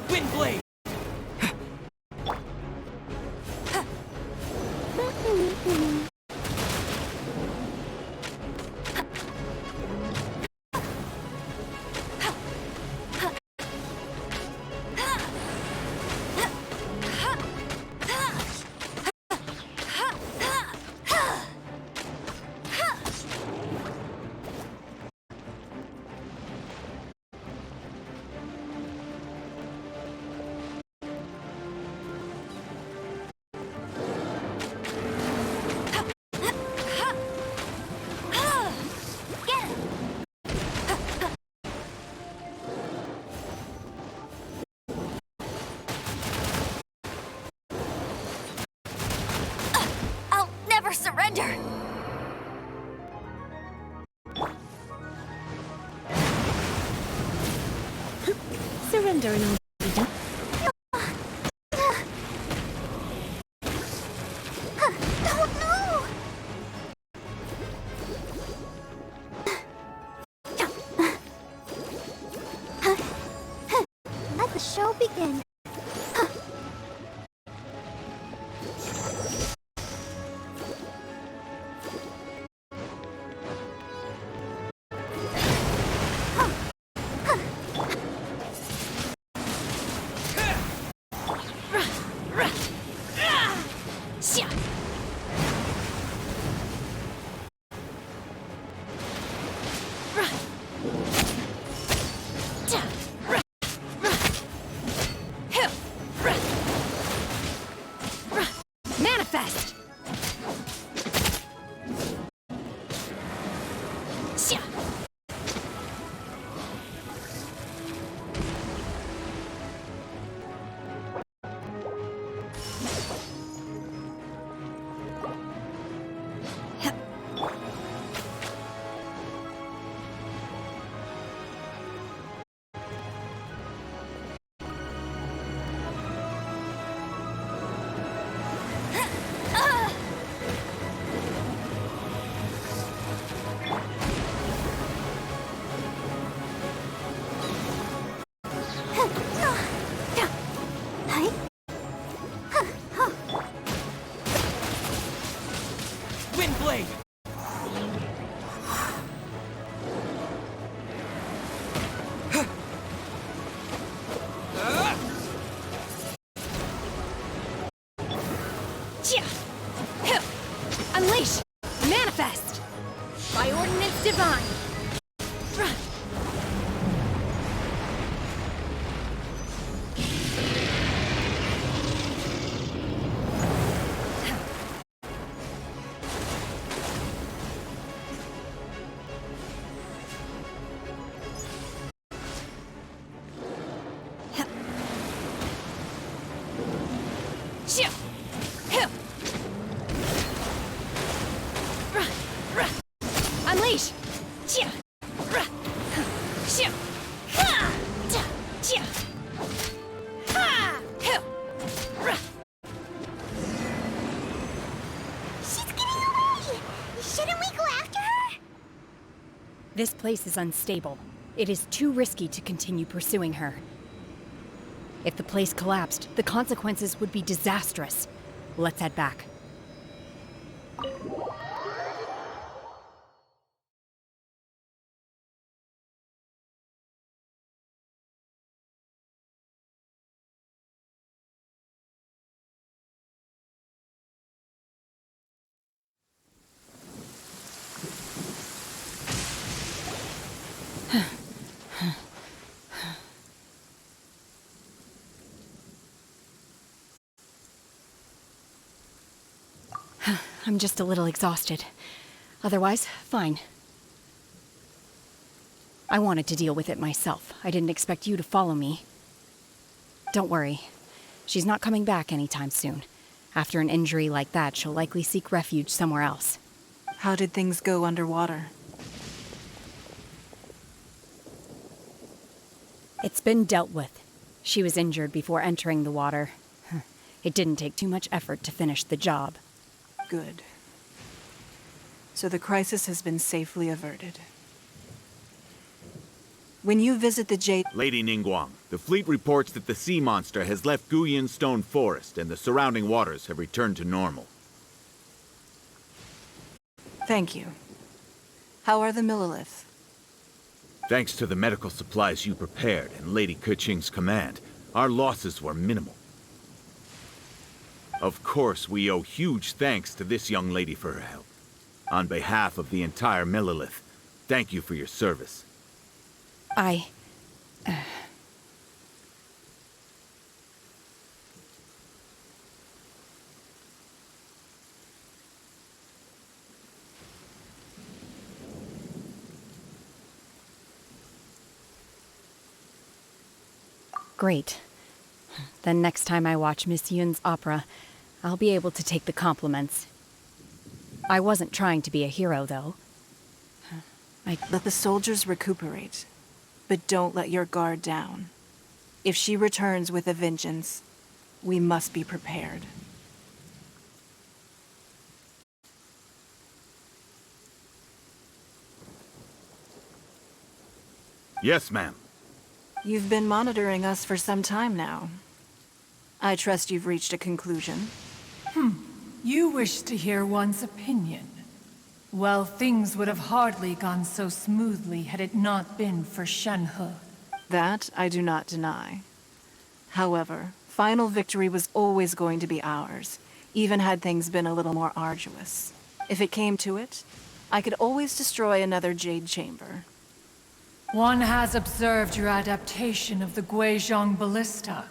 Wind blade! I'll never surrender! Surrender and all be done. Let the show begin. Manifest! Wind blade! Unleash! Manifest! By ordinance divine! Unleash! She's getting away! Shouldn't we go after her? This place is unstable. It is too risky to continue pursuing her. If the place collapsed, the consequences would be disastrous. Let's head back. I'm just a little exhausted. Otherwise, fine. I wanted to deal with it myself. I didn't expect you to follow me. Don't worry. She's not coming back anytime soon. After an injury like that, she'll likely seek refuge somewhere else. How did things go underwater? It's been dealt with. She was injured before entering the water. It didn't take too much effort to finish the job. Good. So the crisis has been safely averted. When you visit the Jade... Lady Ningguang, the fleet reports that the sea monster has left Guyan Stone Forest and the surrounding waters have returned to normal. Thank you. How are the Millilith? Thanks to the medical supplies you prepared and Lady Keqing's command, our losses were minimal. Of course, we owe huge thanks to this young lady for her help. On behalf of the entire Millilith, thank you for your service. Great. Then next time I watch Miss Yun's opera, I'll be able to take the compliments. I wasn't trying to be a hero, though. Let the soldiers recuperate, but don't let your guard down. If she returns with a vengeance, we must be prepared. Yes, ma'am. You've been monitoring us for some time now. I trust you've reached a conclusion. You wish to hear one's opinion. Well, things would have hardly gone so smoothly had it not been for Shenhe. That I do not deny. However, final victory was always going to be ours, even had things been a little more arduous. If it came to it, I could always destroy another Jade Chamber. One has observed your adaptation of the Guizhong Ballista,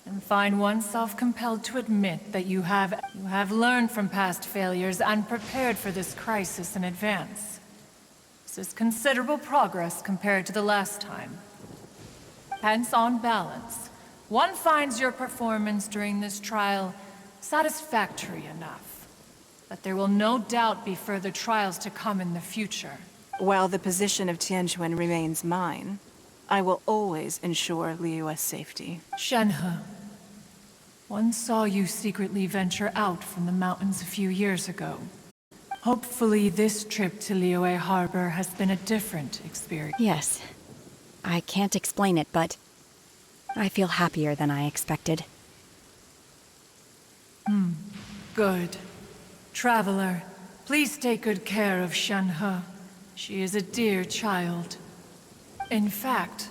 and find oneself compelled to admit that you have learned from past failures and prepared for this crisis in advance. This is considerable progress compared to the last time. Hence, on balance, one finds your performance during this trial satisfactory enough. But there will no doubt be further trials to come in the future. While the position of Tianquan remains mine, I will always ensure Liyue's safety. Shenhe, one saw you secretly venture out from the mountains a few years ago. Hopefully this trip to Liyue Harbor has been a different experience. Yes. I can't explain it, but I feel happier than I expected. Good. Traveler, please take good care of Shenhe. She is a dear child. In fact,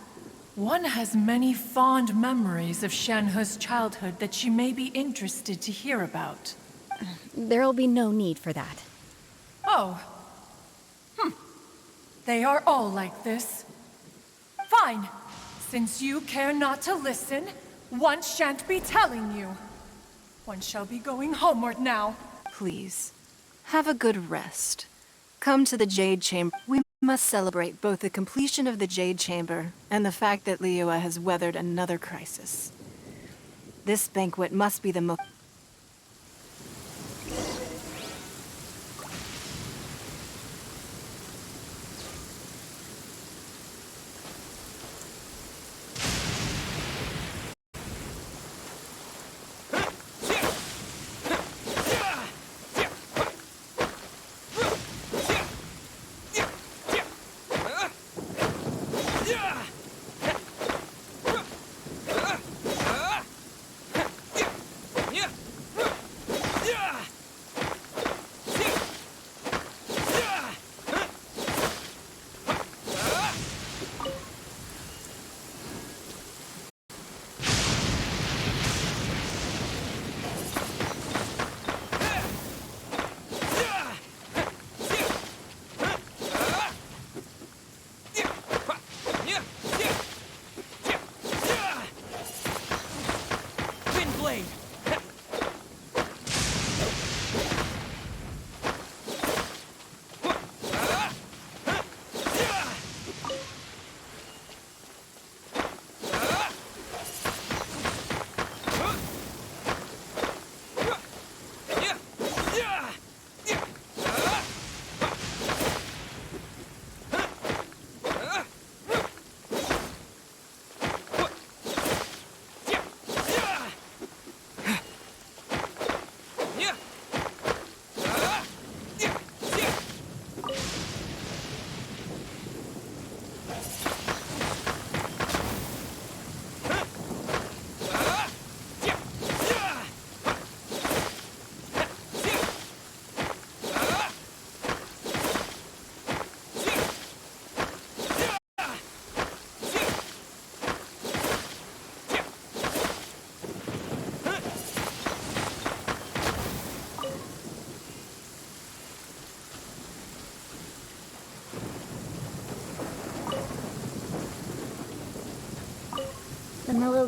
one has many fond memories of Shenhe's childhood that she may be interested to hear about. There'll be no need for that. Oh. They are all like this. Fine. Since you care not to listen, one shan't be telling you. One shall be going homeward now. Please, have a good rest. Come to the Jade Chamber. We must celebrate both the completion of the Jade Chamber and the fact that Liyue has weathered another crisis. This banquet must be the most...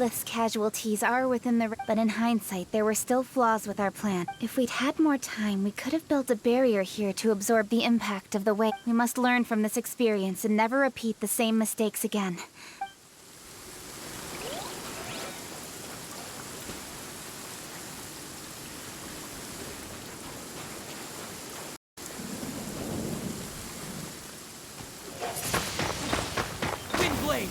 Lilith's casualties are within the... But in hindsight, there were still flaws with our plan. If we'd had more time, we could have built a barrier here to absorb the impact of the wave. We must learn from this experience and never repeat the same mistakes again. Windblade!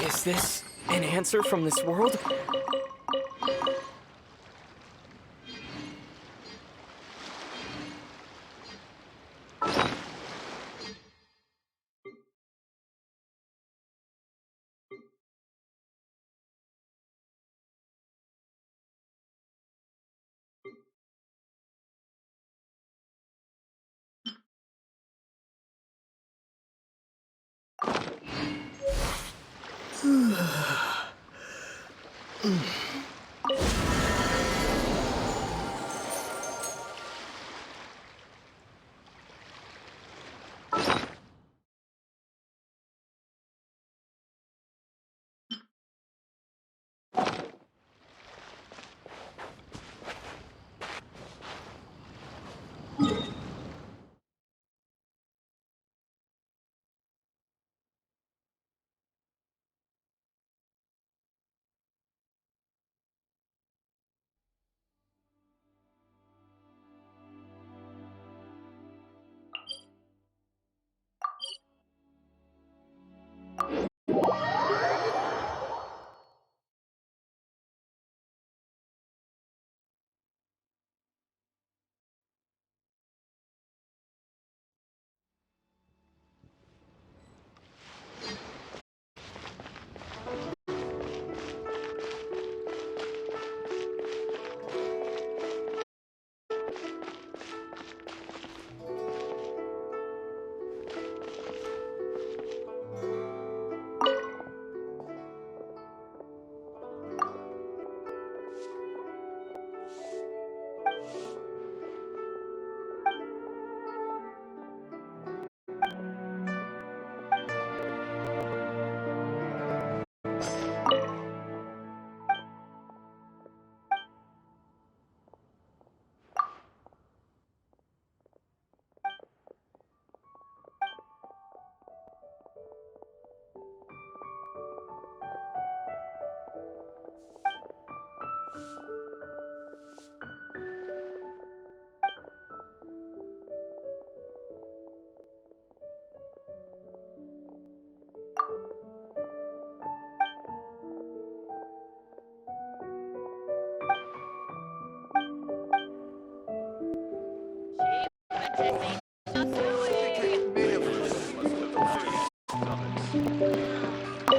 Is this An answer from this world?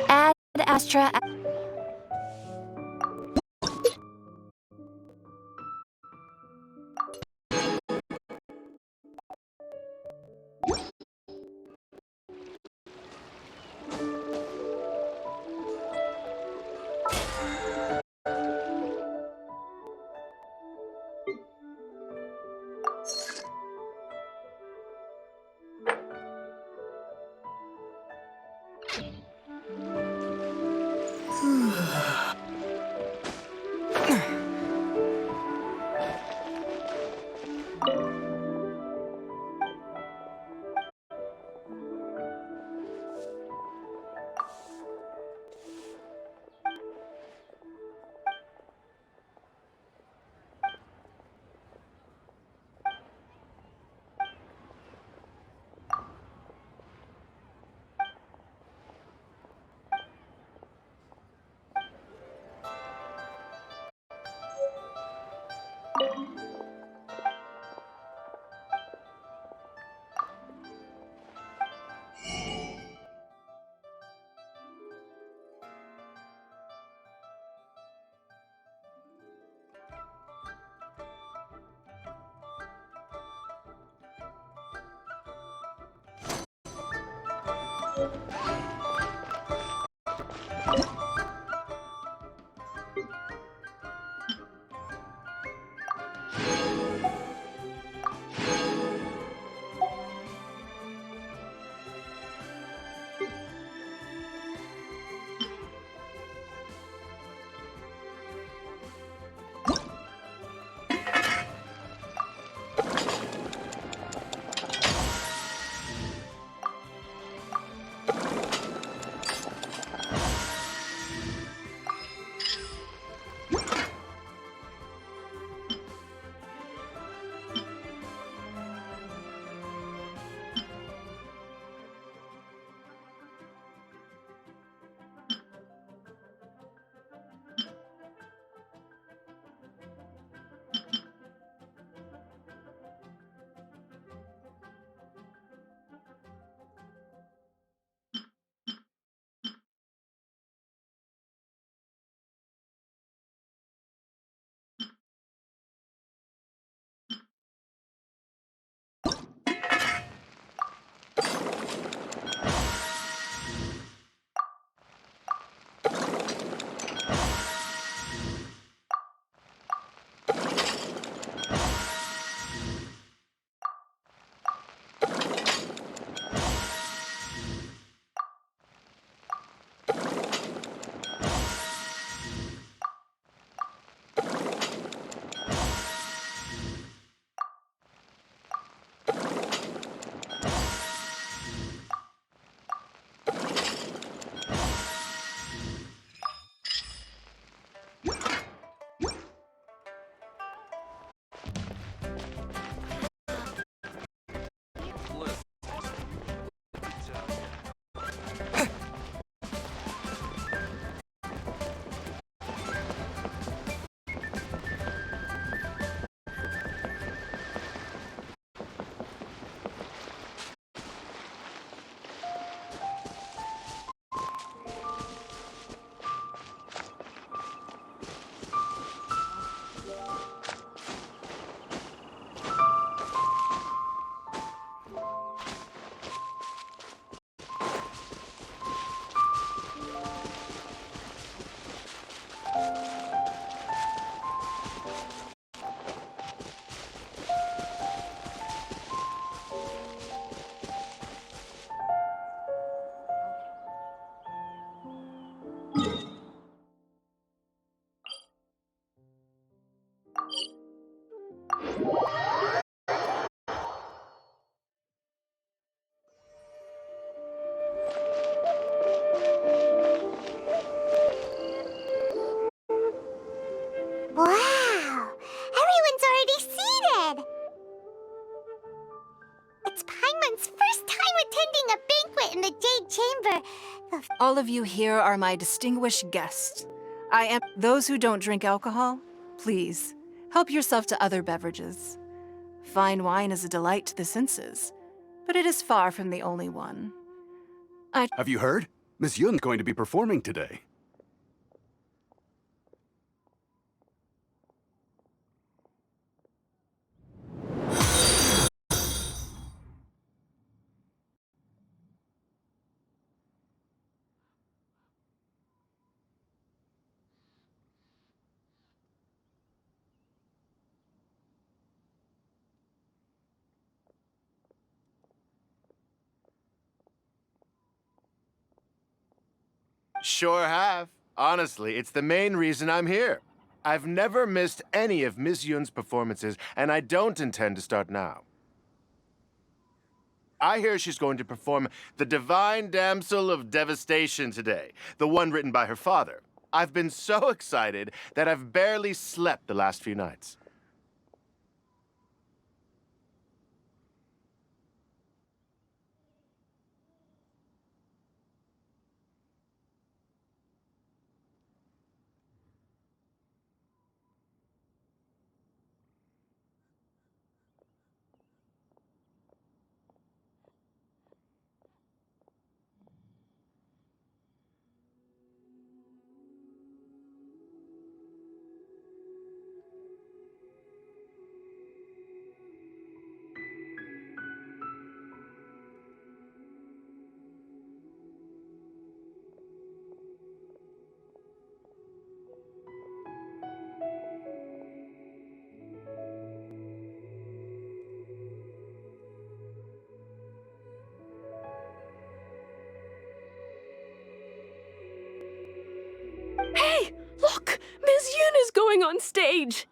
Ad Astra. It's Paimon's first time attending a banquet in the Jade Chamber. All of you here are my distinguished guests. Those who don't drink alcohol, please, help yourself to other beverages. Fine wine is a delight to the senses, but it is far from the only one. Have you heard? Miss Yun's going to be performing today. Sure have. Honestly, it's the main reason I'm here. I've never missed any of Miss Yun's performances, and I don't intend to start now. I hear she's going to perform The Divine Damsel of Devastation today, the one written by her father. I've been so excited that I've barely slept the last few nights. Hey, look! Miss Yun is going on stage!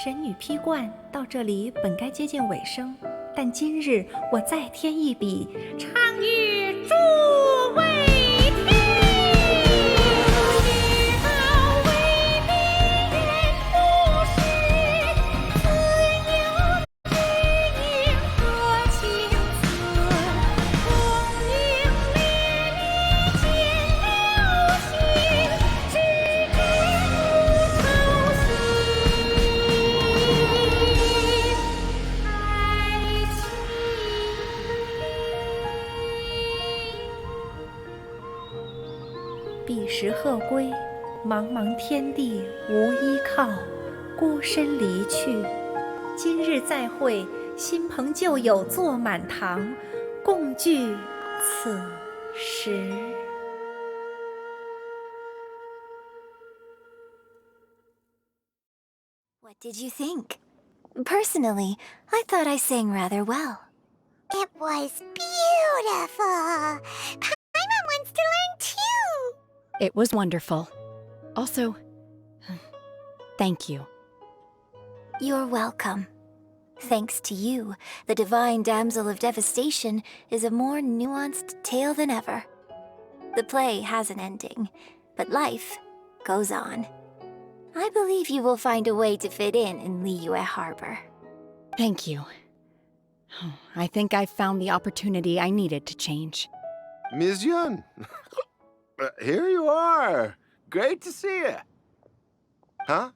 神女劈冠到这里本该接近尾声，但今日我再添一笔，唱与诸位听。彼时鹤归，茫茫天地无依靠，孤身离去，今日再会，新朋旧友坐满堂，共聚此时。What did you think? Personally, I thought I sang rather well. It was beautiful. Paimon wants to learn too. It was wonderful. Also, thank you. You're welcome. Thanks to you, the Divine Damsel of Devastation is a more nuanced tale than ever. The play has an ending, but life goes on. I believe you will find a way to fit in Liyue Harbor. Thank you. I think I've found the opportunity I needed to change. Ms. Yun, here you are. Great to see you. Huh?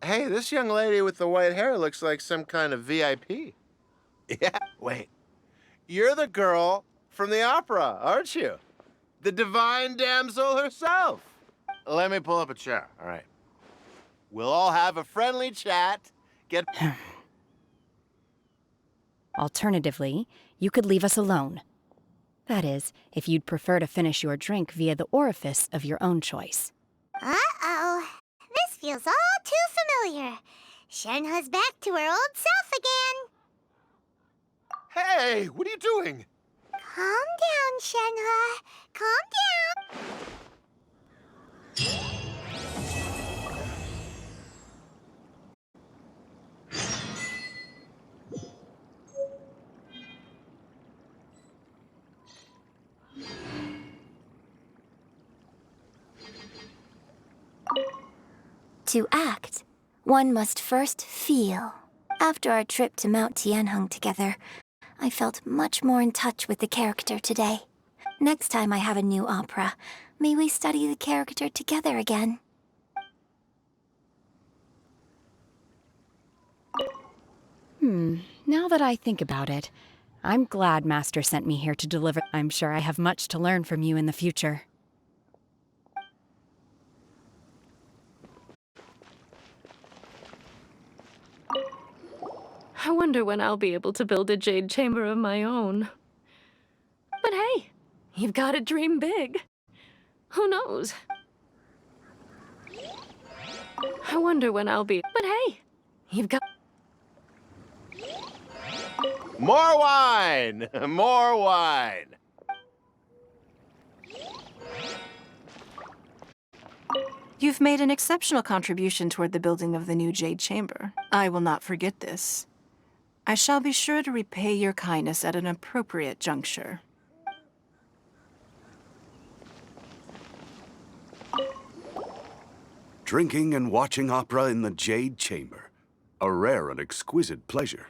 Hey, this young lady with the white hair looks like some kind of VIP. Yeah, wait. You're the girl from the opera, aren't you? The divine damsel herself. Let me pull up a chair, all right. We'll all have a friendly chat. Get... Alternatively, you could leave us alone. That is, if you'd prefer to finish your drink via the orifice of your own choice. Uh-oh. This feels all too familiar. Shenhe's back to her old self again. Hey, what are you doing? Calm down, Shenhe. Calm down. To act, one must first feel. After our trip to Mount Tianheng together, I felt much more in touch with the character today. Next time I have a new opera, may we study the character together again? Now that I think about it, I'm glad Master sent me here to deliver. I'm sure I have much to learn from you in the future. I wonder when I'll be able to build a jade chamber of my own. But hey, you've got to dream big. Who knows? I wonder when I'll be... But hey, you've got... More wine! More wine! You've made an exceptional contribution toward the building of the new Jade Chamber. I will not forget this. I shall be sure to repay your kindness at an appropriate juncture. Drinking and watching opera in the Jade Chamber. A rare and exquisite pleasure.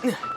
Windblade!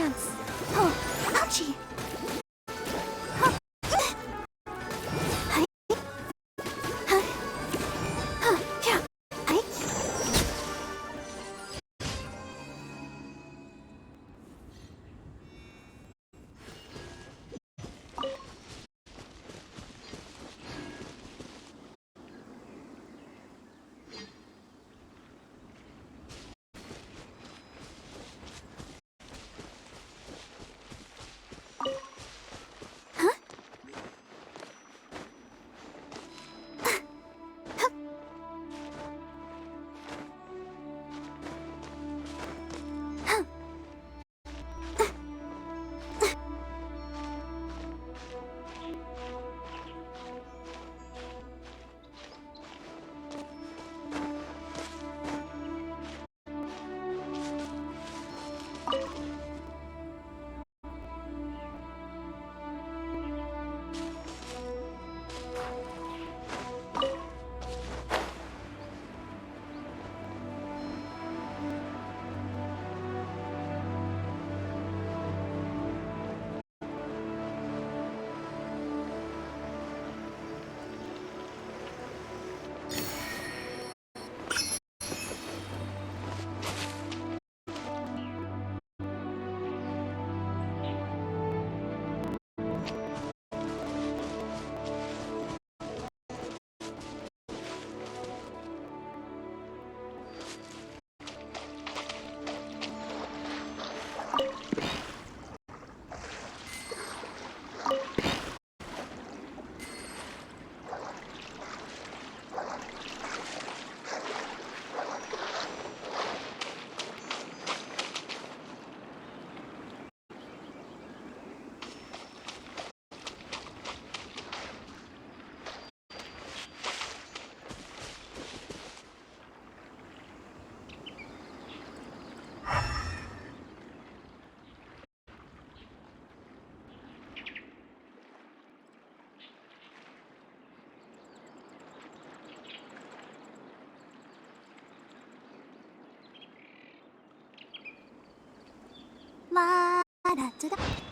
chance. Oh, ouchie. La da da da.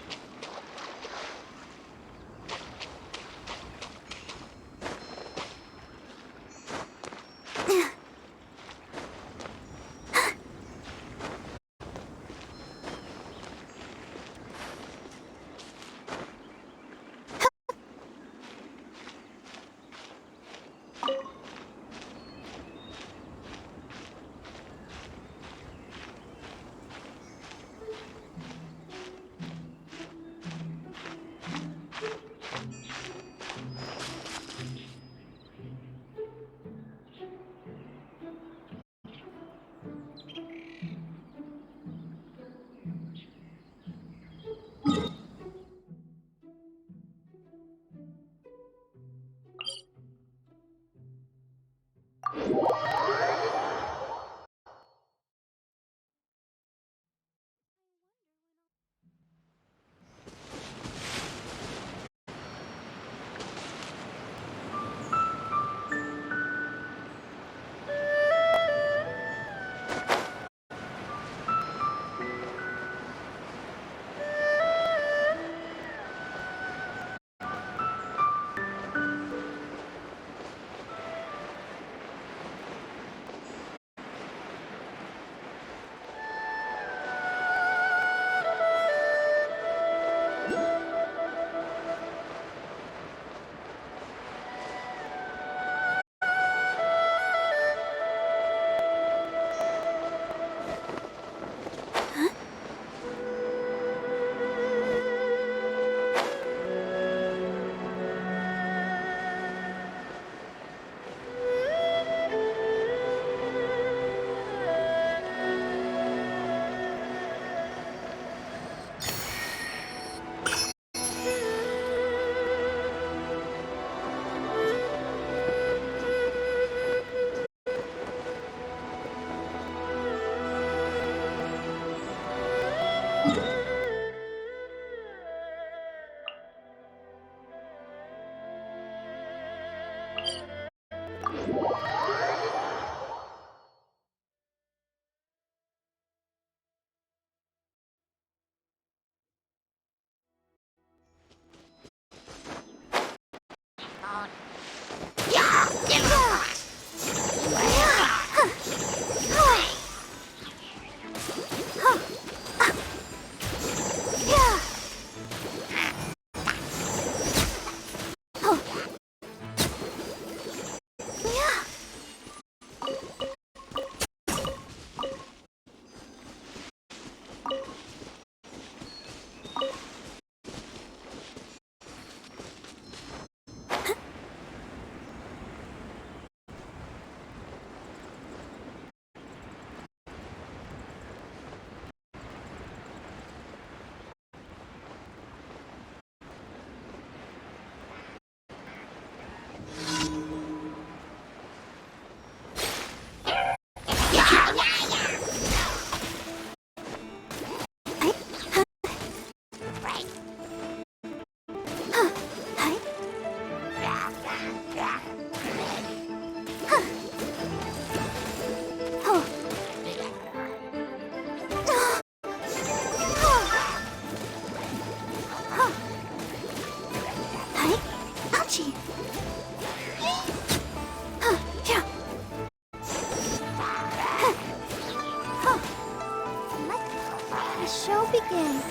show begin?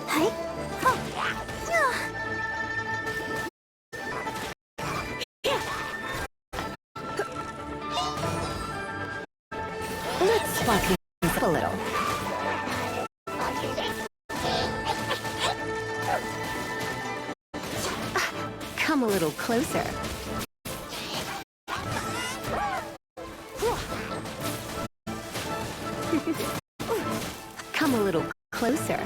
Hi. Let's spot things up a little. Come a little closer. Come a little closer.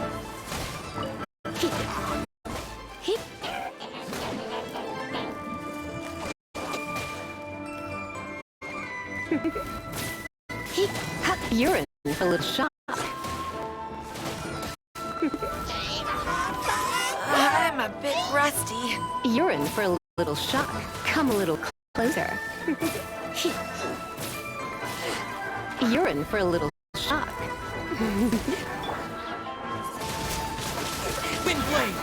You're in for a little shock. I'm a bit rusty. You're in for a little shock. Come a little closer. You're in for a little shock. Wind blade!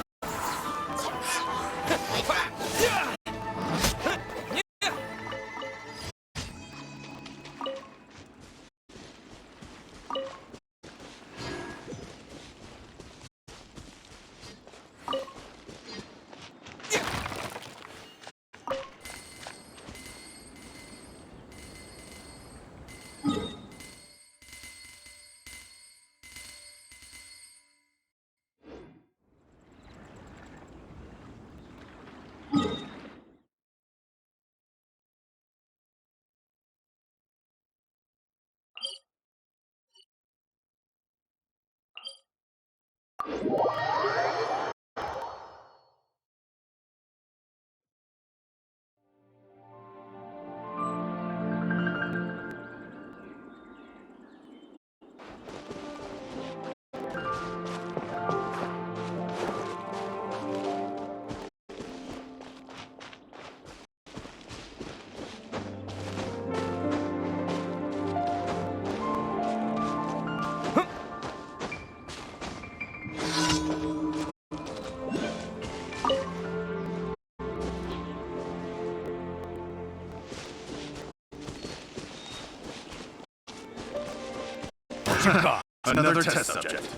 Another test subject.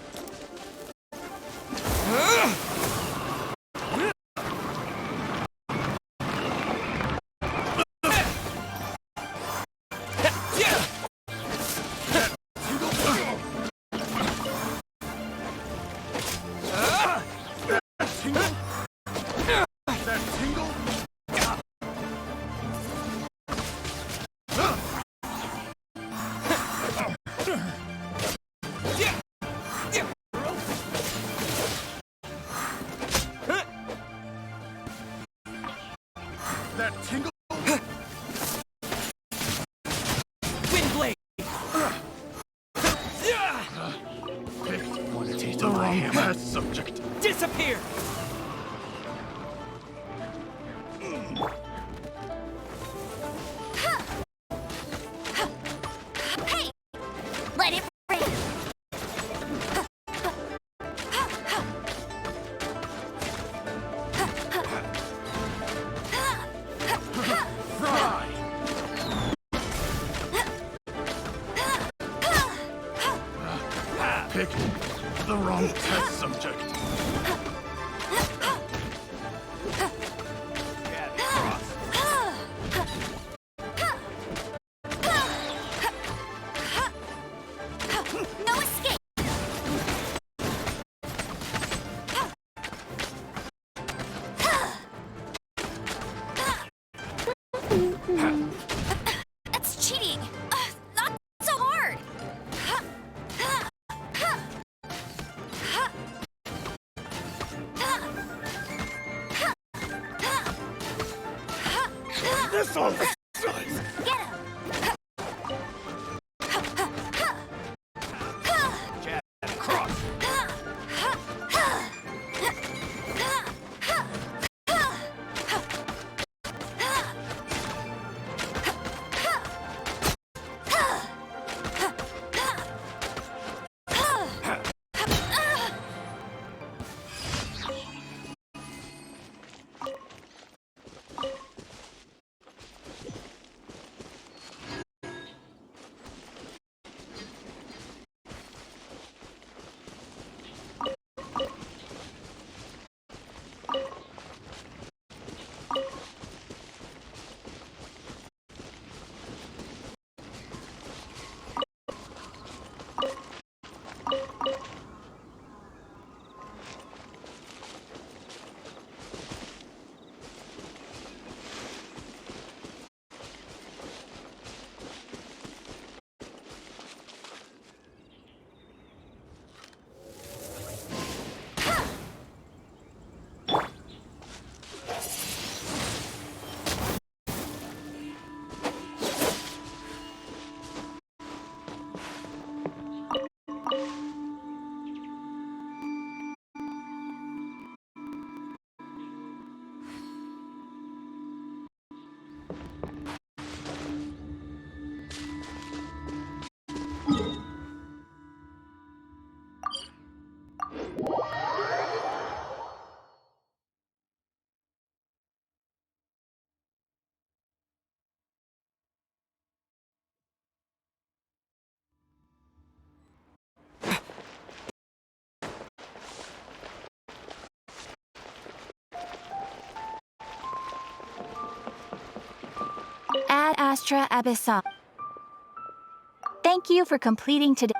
That tingle. Wind blade! Picked the wrong test subject. Disappear! Hey! Let it rain! Fry! Picked the wrong test subject. No escape! That's cheating! Not so hard! This on the sides. Get him! Jab, cross. Astra Abyssal. Thank you for completing today.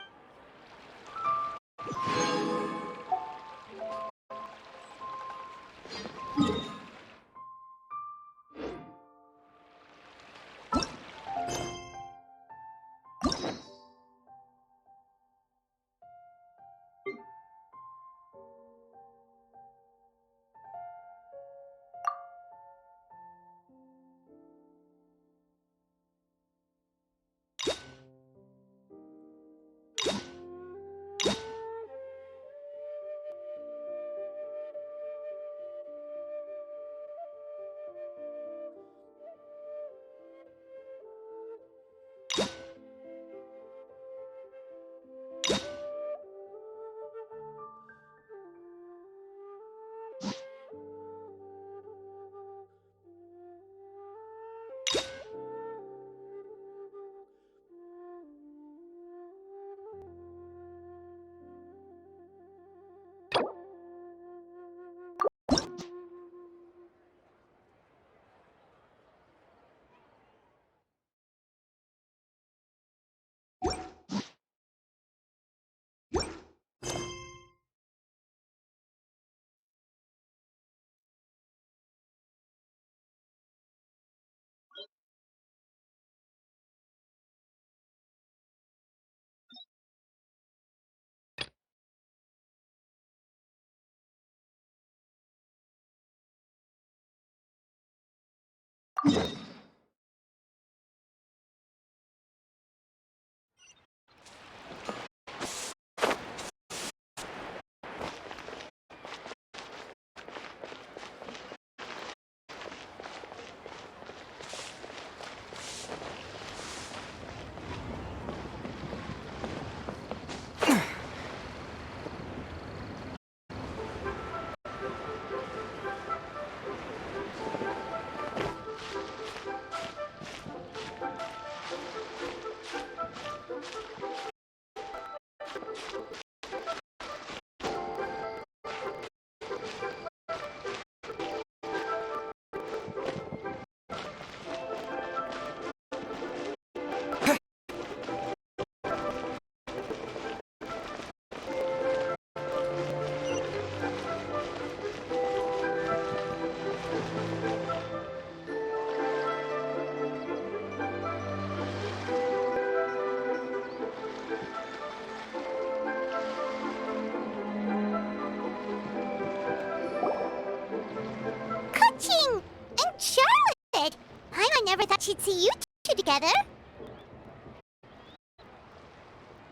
Kuching and Charlotte! I never thought she'd see you two together.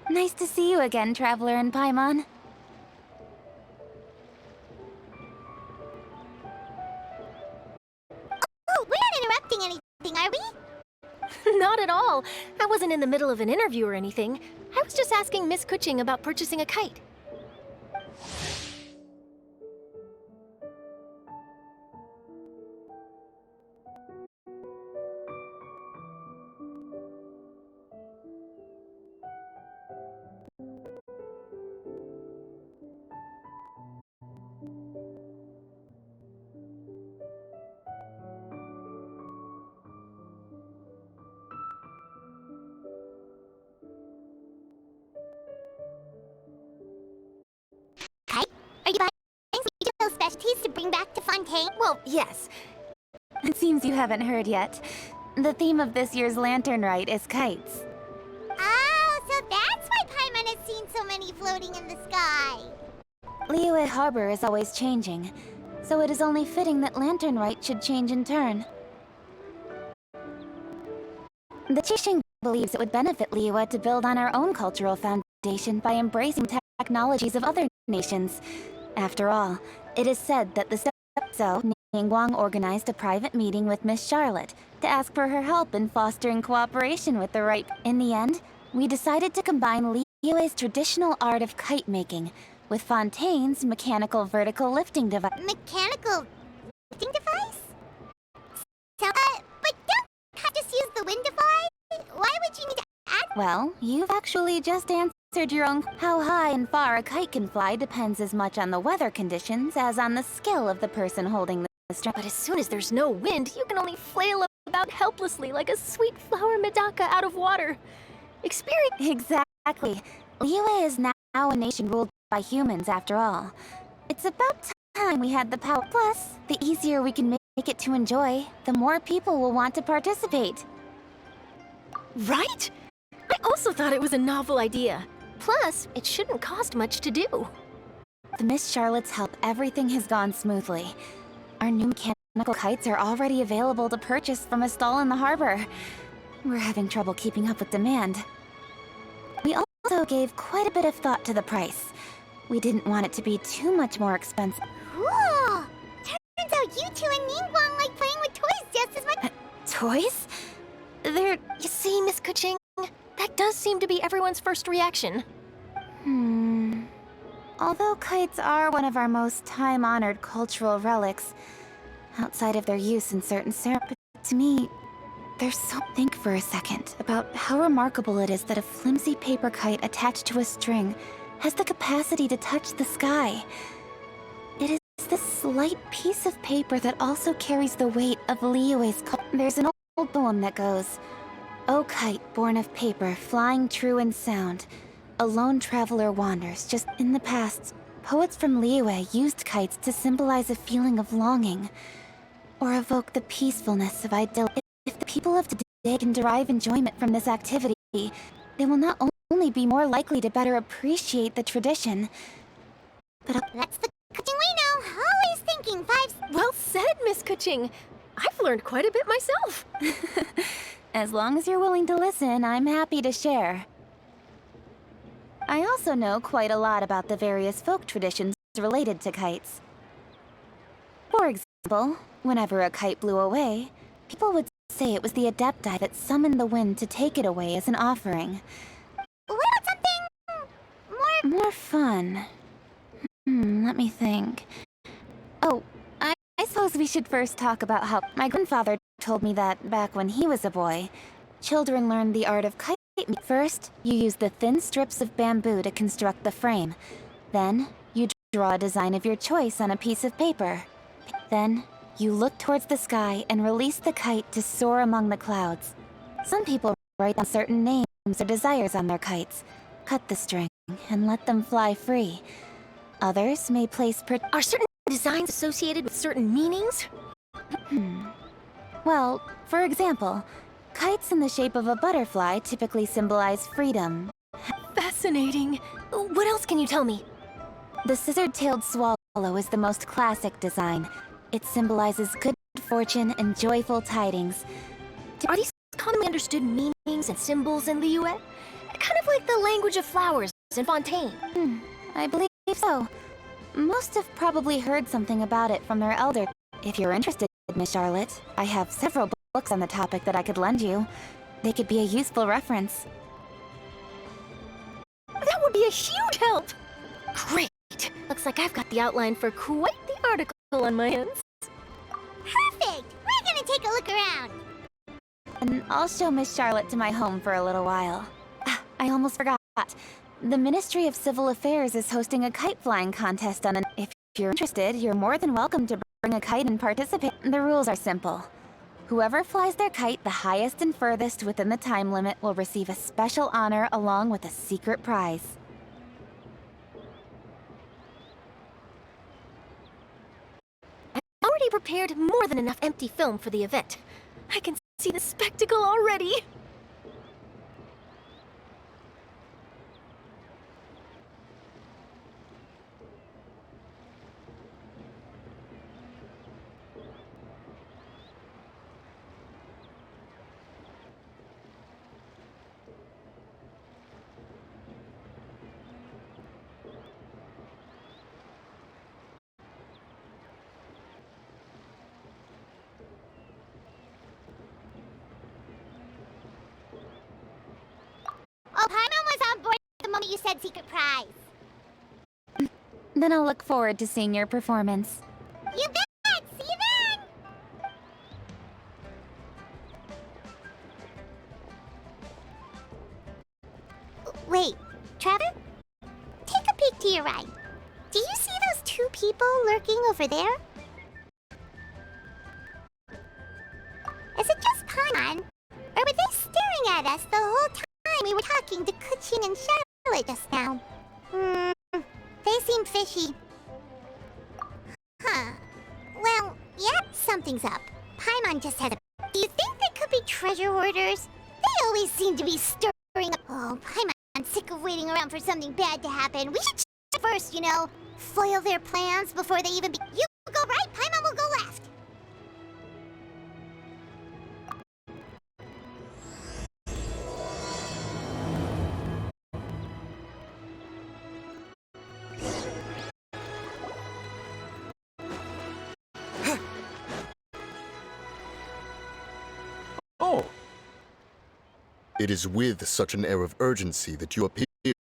Nice to see you again, Traveler and Paimon. Oh, we're not interrupting anything, are we? Not at all. I wasn't in the middle of an interview or anything. I was just asking Miss Kuching about purchasing a kite. Kite? Are you buying regional specialties to bring back to Fontaine? Well, yes. It seems you haven't heard yet. The theme of this year's Lantern Rite is kites. Oh, so that's why Paimon has seen so many floating in the sky. Liyue Harbor is always changing, so it is only fitting that Lantern Rite should change in turn. The Qixing believes it would benefit Liyue to build on our own cultural foundation by embracing technologies of other nations. After all, it is said that the so Ningguang organized a private meeting with Miss Charlotte to ask for her help in fostering cooperation with the right. In the end, we decided to combine Liyue's traditional art of kite making with Fontaine's mechanical vertical lifting device. Mechanical lifting device? So, but don't just use the wind device? Why would you need to add? Well, you've actually just answered your own. How high and far a kite can fly depends as much on the weather conditions as on the skill of the person holding the string. But as soon as there's no wind, you can only flail about helplessly like a sweet flower medaka out of water. Experience. Exactly. Liyue is now a nation ruled by humans, after all. It's about time we had the power. Plus, the easier we can make it to enjoy, the more people will want to participate. Right? I also thought it was a novel idea. Plus, it shouldn't cost much to do. With Miss Charlotte's help, everything has gone smoothly. Our new mechanical kites are already available to purchase from a stall in the harbor. We're having trouble keeping up with demand. We also gave quite a bit of thought to the price. We didn't want it to be too much more expensive. Cool! Turns out you two and Ningguang like playing with toys just as much. Toys? You see, Miss Kuching, that does seem to be everyone's first reaction. Although kites are one of our most time-honored cultural relics, outside of their use in certain ceremonies, to me, there's so... Think for a second about how remarkable it is that a flimsy paper kite attached to a string has the capacity to touch the sky. It is this slight piece of paper that also carries the weight of Liyue's... There's an old poem that goes, "O kite born of paper, flying true in sound, a lone traveler wanders." Just in the past, poets from Liyue used kites to symbolize a feeling of longing, or evoke the peacefulness of idyll. If the people of today can derive enjoyment from this activity, they will not only be more likely to better appreciate the tradition, but... That's the Kuching we know, always thinking five... Well said, Miss Kuching. I've learned quite a bit myself. As long as you're willing to listen, I'm happy to share. I also know quite a lot about the various folk traditions related to kites. For example, whenever a kite blew away, people would say it was the Adepti that summoned the wind to take it away as an offering. What about something more fun? Let me think. Oh, I suppose we should first talk about how my grandfather told me that back when he was a boy, children learned the art of kite. First, you use the thin strips of bamboo to construct the frame. Then, you draw a design of your choice on a piece of paper. Then, you look towards the sky and release the kite to soar among the clouds. Some people write down certain names or desires on their kites, cut the string, and let them fly free. Others may place Are certain designs associated with certain meanings? Well, for example, kites in the shape of a butterfly typically symbolize freedom. Fascinating. What else can you tell me? The scissor-tailed swallow is the most classic design. It symbolizes good fortune and joyful tidings. Are these commonly understood meanings and symbols in Liyue? Kind of like the language of flowers in Fontaine. I believe so. Most have probably heard something about it from their elder. If you're interested, Miss Charlotte, I have several books on the topic that I could lend you. They could be a useful reference. That would be a huge help! Great! Looks like I've got the outline for quite the article on my hands. Perfect! We're gonna take a look around. And I'll show Miss Charlotte to my home for a little while. I almost forgot. The Ministry of Civil Affairs is hosting a kite flying contest on an... If you're interested, you're more than welcome to bring a kite and participate. The rules are simple. Whoever flies their kite the highest and furthest within the time limit will receive a special honor along with a secret prize. I've already prepared more than enough empty film for the event. I can see the spectacle already. Oh, Paimon was on board the moment you said secret prize. Then I'll look forward to seeing your performance. You bet! See you then! Wait, Trevor? Take a peek to your right. Do you see those two people lurking over there? Is it just at us the whole time we were talking to Kuching and Charlotte just now. They seem fishy. Huh. Well, yeah, something's up. Paimon just had a... Do you think they could be treasure hoarders? They always seem to be stirring up... Oh, Paimon's sick of waiting around for something bad to happen. We should check first, you know. Foil their plans before they even be... You go right, Paimon will go left. Oh! It is with such an air of urgency that you appear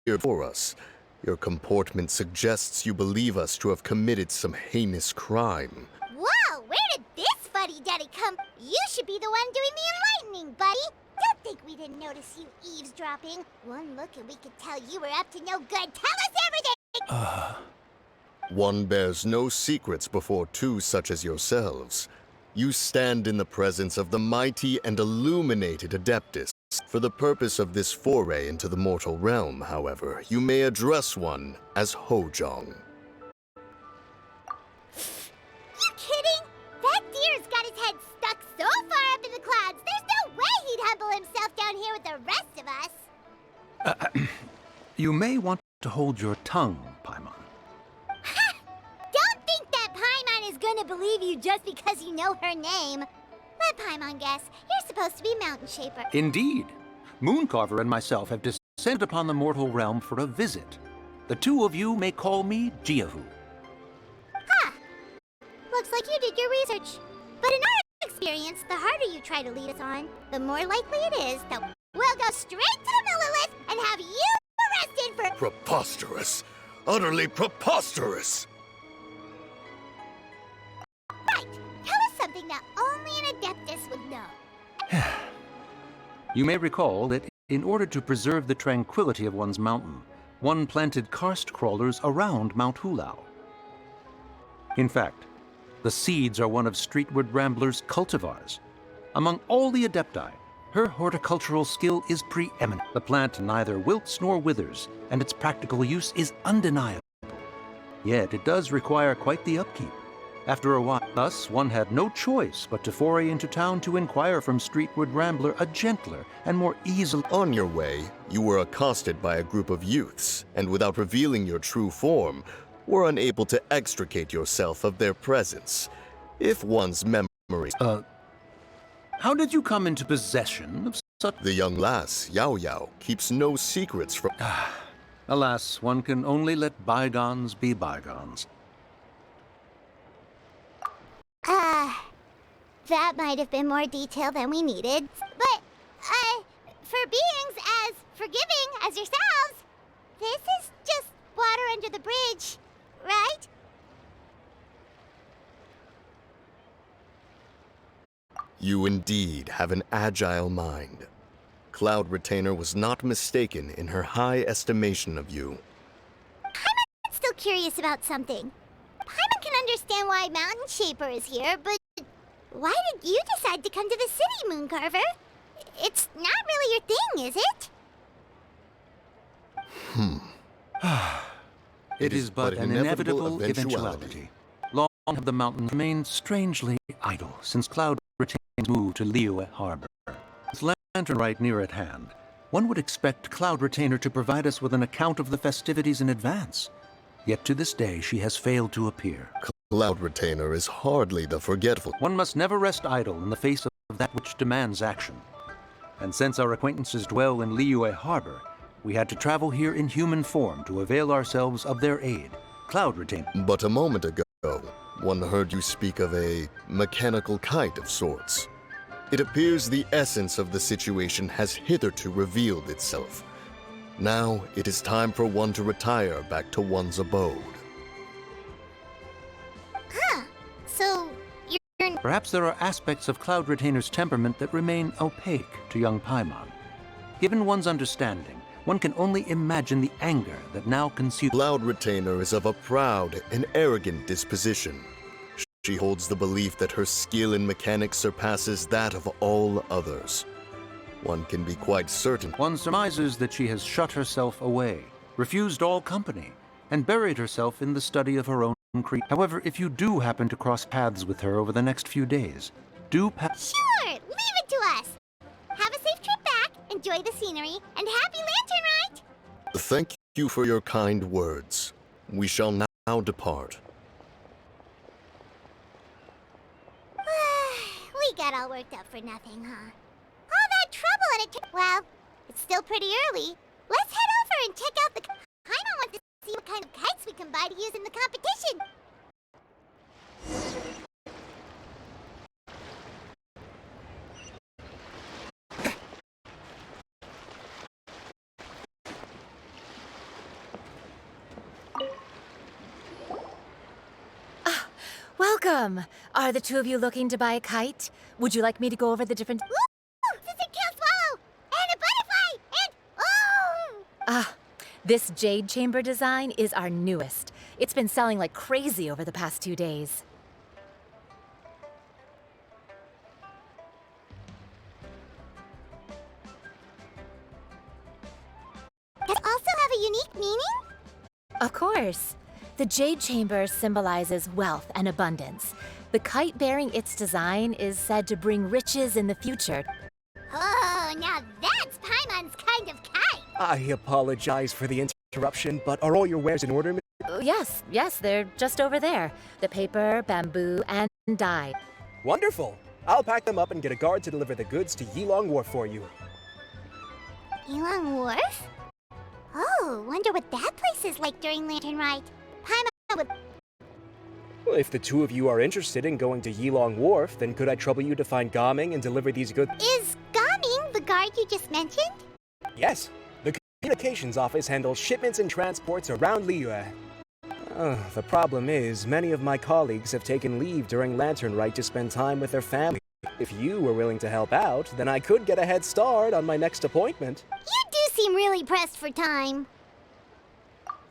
before us. Your comportment suggests you believe us to have committed some heinous crime. Whoa, where did this fuddy-duddy come? You should be the one doing the enlightening, buddy. Don't think we didn't notice you eavesdropping. One look and we could tell you were up to no good. Tell us everything! One bears no secrets before two such as yourselves. You stand in the presence of the mighty and illuminated Adeptus. For the purpose of this foray into the mortal realm, however, you may address one as Hojong. You kidding? That deer's got his head stuck so far up in the clouds, there's no way he'd humble himself down here with the rest of us. You may want to hold your tongue, Paimon. Don't think that Paimon is gonna believe you just because you know her name. Let Paimon guess. You're supposed to be Mountain Shaper. Indeed. Mooncarver and myself have descended upon the mortal realm for a visit. The two of you may call me Jiahu. Looks like you did your research. But in our experience, the harder you try to lead us on, the more likely it is that we'll go straight to Millilith and have you arrested for... Preposterous! Utterly preposterous! Right! Tell us something that only an Adeptus would know. You may recall that in order to preserve the tranquility of one's mountain, one planted karst crawlers around Mount Hulao. In fact, the seeds are one of Streetward Rambler's cultivars. Among all the Adepti, her horticultural skill is preeminent. The plant neither wilts nor withers, and its practical use is undeniable. Yet it does require quite the upkeep. After a while, thus, one had no choice but to foray into town to inquire from Streetward Rambler a gentler and more easily... On your way, you were accosted by a group of youths, and without revealing your true form, were unable to extricate yourself of their presence. If one's memories... How did you come into possession of such... The young lass, Yao Yao, keeps no secrets from... Alas, one can only let bygones be bygones. That might have been more detail than we needed. But, for beings as forgiving as yourselves, this is just water under the bridge, right? You indeed have an agile mind. Cloud Retainer was not mistaken in her high estimation of you. I'm still curious about something. Paimon can understand why Mountain Shaper is here, but why did you decide to come to the city, Mooncarver? It's not really your thing, is it? It is but an inevitable eventuality. Long have the mountains remained strangely idle since Cloud Retainer's moved to Liyue Harbor. With Lantern right near at hand, one would expect Cloud Retainer to provide us with an account of the festivities in advance. Yet to this day she has failed to appear. Cloud Retainer is hardly the forgetful. One must never rest idle in the face of that which demands action. And since our acquaintances dwell in Liyue Harbor, we had to travel here in human form to avail ourselves of their aid. Cloud Retainer. But a moment ago, one heard you speak of a mechanical kite of sorts. It appears the essence of the situation has hitherto revealed itself. Now it is time for one to retire back to one's abode. So, you're... Perhaps there are aspects of Cloud Retainer's temperament that remain opaque to young Paimon. Given one's understanding, one can only imagine the anger that now consumes... Cloud Retainer is of a proud and arrogant disposition. She holds the belief that her skill in mechanics surpasses that of all others. one can be quite certain. One surmises that she has shut herself away, refused all company, and buried herself in the study of her own creed. However, if you do happen to cross paths with her over the next few days, do pass. Sure, leave it to us. Have a safe trip back, enjoy the scenery, and happy lantern ride! Thank you for your kind words. We shall now depart. We got all worked up for nothing, huh? All that trouble and it well, it's still pretty early. Let's head over and check out the... I don't want to see what kind of kites we can buy to use in the competition. Welcome! Are the two of you looking to buy a kite? Would you like me to go over the different... Ooh! There's a kill swallow! And a butterfly! And... oh! This jade chamber design is our newest. It's been selling like crazy over the past 2 days. Does it also have a unique meaning? Of course. The jade chamber symbolizes wealth and abundance. The kite bearing its design is said to bring riches in the future. Oh, now that's Paimon's kind of kite! I apologize for the interruption, but are all your wares in order? Yes, they're just over there. The paper, bamboo, and dye. Wonderful! I'll pack them up and get a guard to deliver the goods to Yilong Wharf for you. Yilong Wharf? Oh, wonder what that place is like during Lantern Ride. Paimon would... Well, if the two of you are interested in going to Yilong Wharf, then could I trouble you to find Gaming and deliver these goods? Is Gaming the guard you just mentioned? Yes. The communications office handles shipments and transports around Liyue. The problem is, many of my colleagues have taken leave during Lantern Rite to spend time with their family. If you were willing to help out, then I could get a head start on my next appointment. You do seem really pressed for time.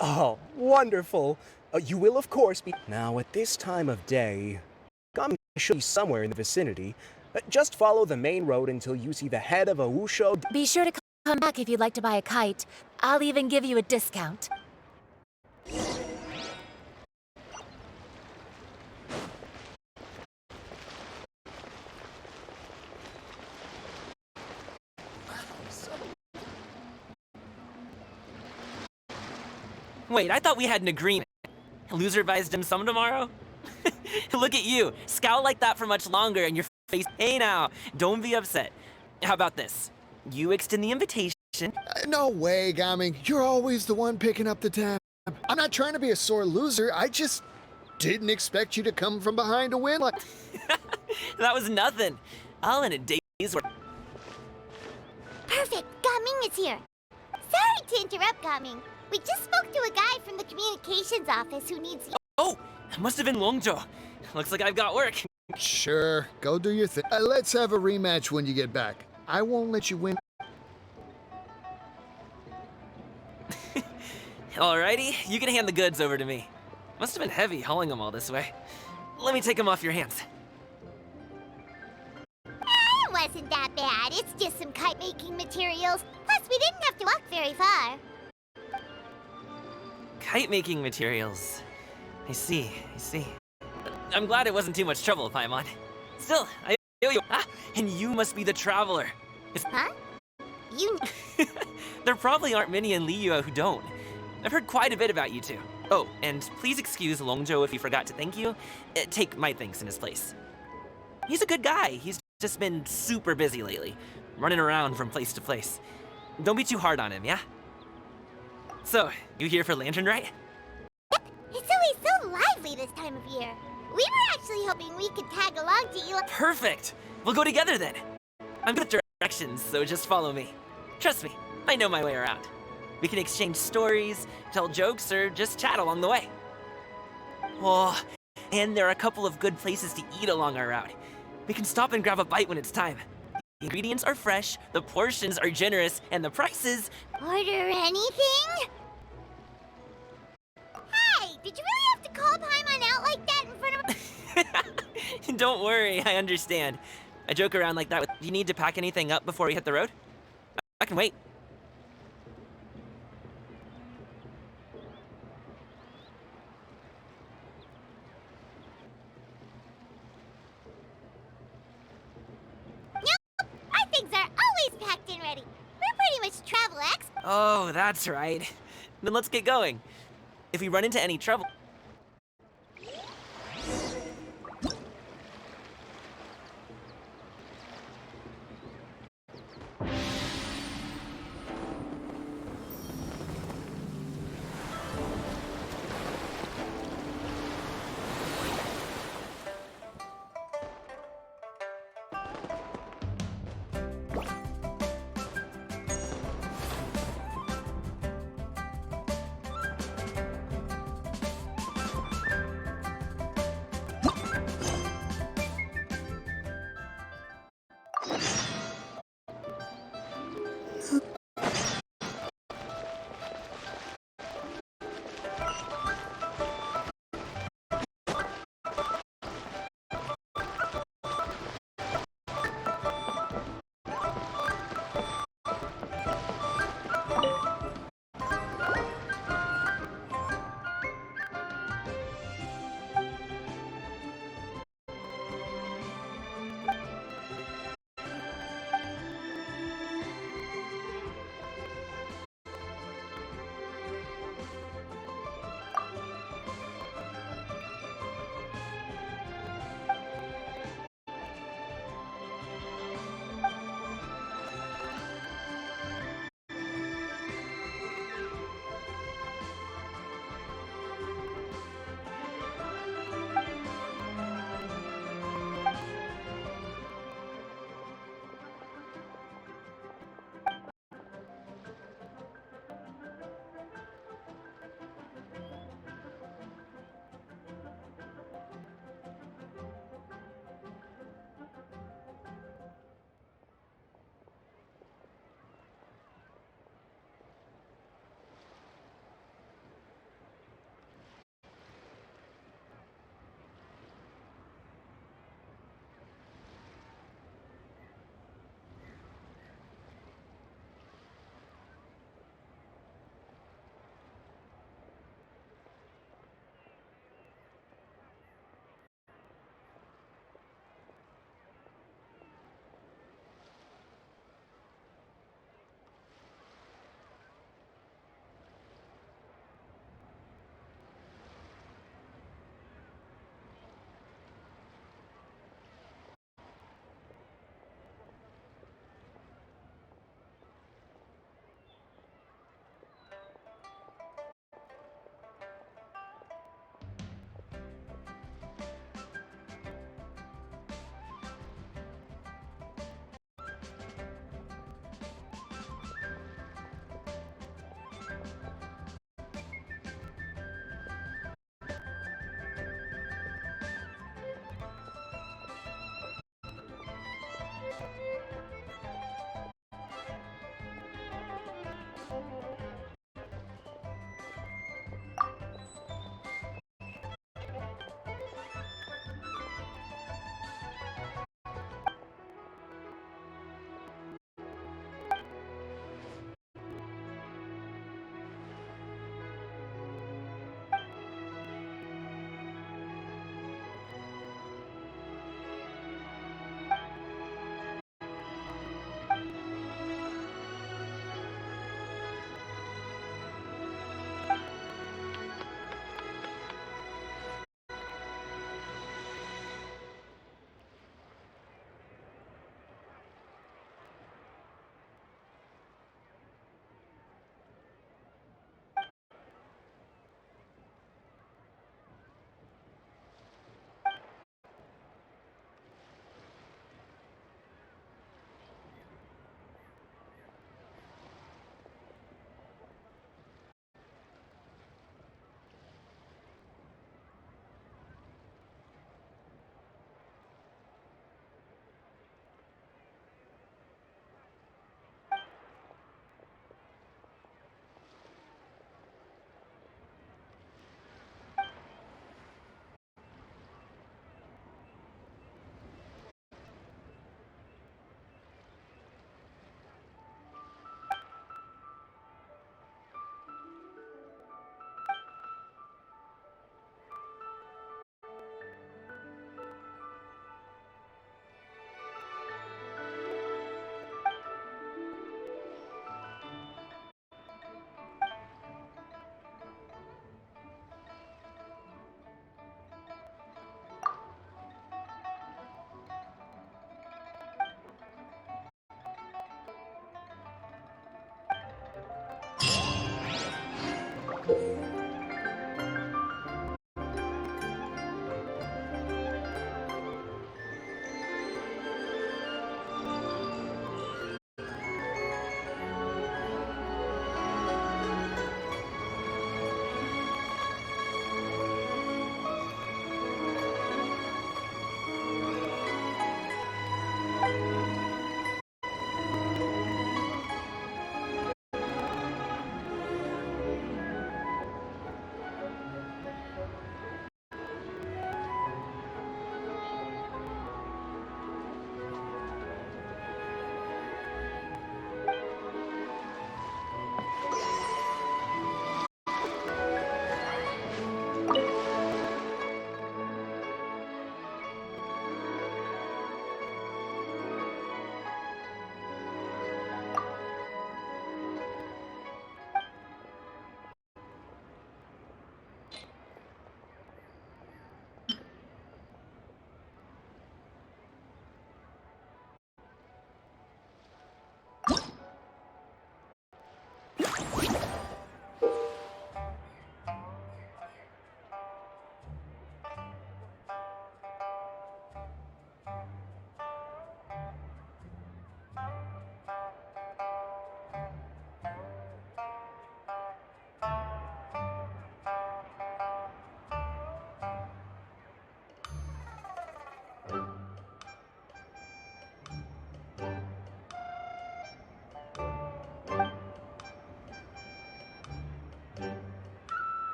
Oh, wonderful. You will, of course, be... Now, at this time of day, Gaming should be somewhere in the vicinity. Just follow the main road until you see the head of a Wusho... Be sure to come back if you'd like to buy a kite. I'll even give you a discount. Wait, I thought we had an agreement. Loser buys dim sum tomorrow? Look at you, scowl like that for much longer and your face... Hey now, don't be upset. How about this? You extend the invitation... No way, Gaming. You're always the one picking up the tab. I'm not trying to be a sore loser, I just didn't expect you to come from behind to win like... That was nothing. All in a day's work. Perfect, Gaming is here. Sorry to interrupt, Gaming. We just spoke to a guy from the communications office who needs... Oh, it must have been Longzhou. Looks like I've got work. Sure, go do your thing. Let's have a rematch when you get back. I won't let you win. Alrighty, you can hand the goods over to me. Must have been heavy hauling them all this way. Let me take them off your hands. It wasn't that bad. It's just some kite-making materials. Plus, we didn't have to walk very far. Kite-making materials. I see. I'm glad it wasn't too much trouble, Paimon. Still, I feel you. And you must be the traveler. Huh? You... There probably aren't many in Liyue who don't. I've heard quite a bit about you two. Oh, and please excuse Longzhou if he forgot to thank you. Take my thanks in his place. He's a good guy. He's just been super busy lately, running around from place to place. Don't be too hard on him, yeah? So, you here for Lantern Rite? Yep, it's always so lively this time of year. We were actually hoping we could tag along to you. Perfect! We'll go together then. I'm good with directions, so just follow me. Trust me, I know my way around. We can exchange stories, tell jokes, or just chat along the way. Oh, and there are a couple of good places to eat along our route. We can stop and grab a bite when it's time. The ingredients are fresh, the portions are generous, and the prices... Order anything? Hey, did you really have to call Paimon out like that in front of... Don't worry, I understand. I joke around like that. Do you need to pack anything up before we hit the road? can wait. Nope! Our things are always packed and ready. We're pretty much travel experts. Oh, that's right. Then let's get going. If we run into any trouble...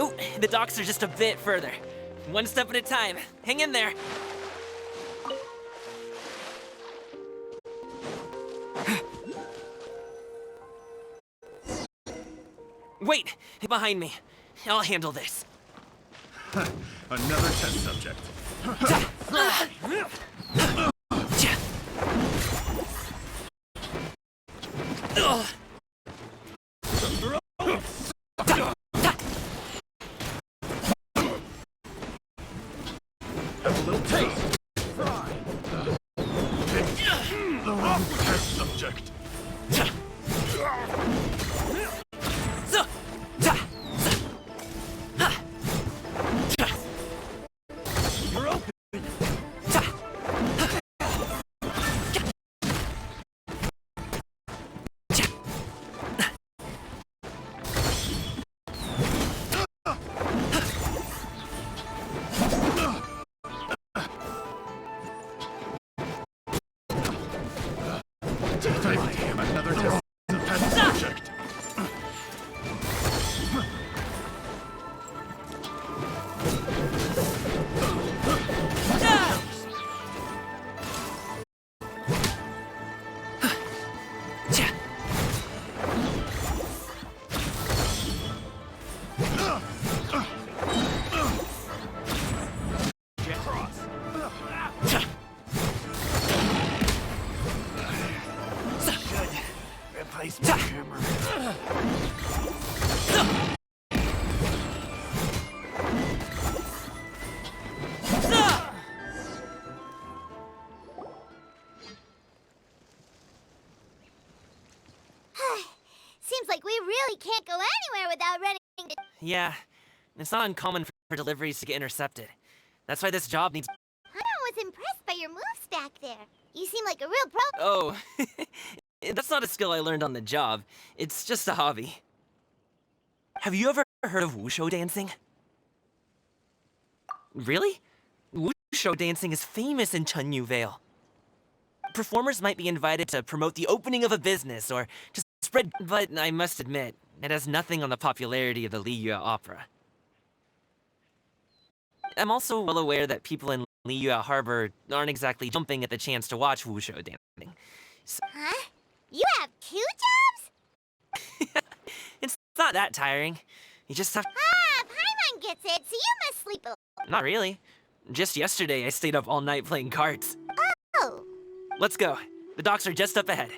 Ooh, the docks are just a bit further. One step at a time. Hang in there. Wait! Behind me. I'll handle this. Another test subject. Have a little taste. Fry. The wrong test subject. You're open. Damn, another test subject. Replace my hammer. Seems like we really can't go anywhere without running to... Yeah, it's not uncommon for deliveries to get intercepted. That's why this job needs... I was impressed by your moves back there. You seem like a real pro... Oh, that's not a skill I learned on the job. It's just a hobby. Have you ever heard of wushu dancing? Really? Wushu dancing is famous in Chunyu Vale. Performers might be invited to promote the opening of a business or to spread, but I must admit, it has nothing on the popularity of the Liyue Opera. I'm also well aware that people in Liyue Harbor aren't exactly jumping at the chance to watch wushou dancing. Huh? You have 2 jobs? It's not that tiring. You just have... Paimon gets it, so you must sleep a... Not really. Just yesterday, I stayed up all night playing cards. Oh. Let's go. The docks are just up ahead.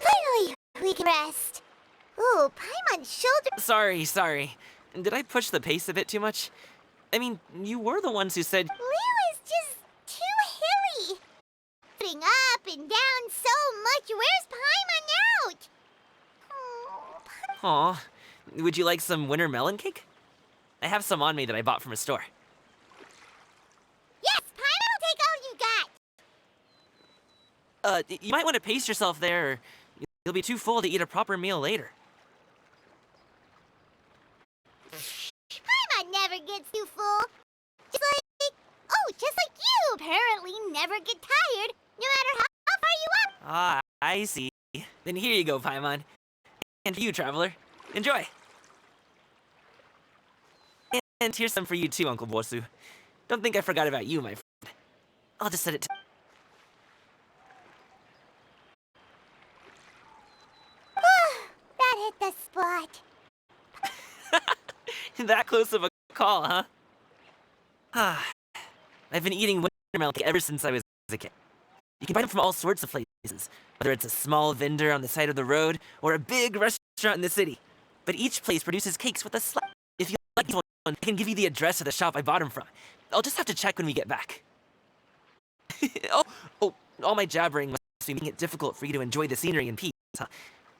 Finally, we can rest. Ooh, Paimon's shoulder... Sorry. Did I push the pace a bit too much? I mean, you were the ones who said... Liyue is just too hilly. Putting up and down so much. Where's Paimon out? Aw, would you like some winter melon cake? I have some on me that I bought from a store. Yes, Paimon will take all you got. You might want to pace yourself there, or you'll be too full to eat a proper meal later. Paimon never gets too full. Just like you apparently never get tired, no matter how far you up. Ah, I see. Then here you go, Paimon. And for you, traveler. Enjoy. And here's some for you too, Uncle Bosu. Don't think I forgot about you, my friend. I'll just set it to... That hit the spot. That close of a call, huh? I've been eating winter cake ever since I was a kid. You can buy them from all sorts of places, whether it's a small vendor on the side of the road or a big restaurant in the city. But each place produces cakes with a slight... If you like one, I can give you the address of the shop I bought them from. I'll just have to check when we get back. oh, all my jabbering must be making it difficult for you to enjoy the scenery in peace, huh?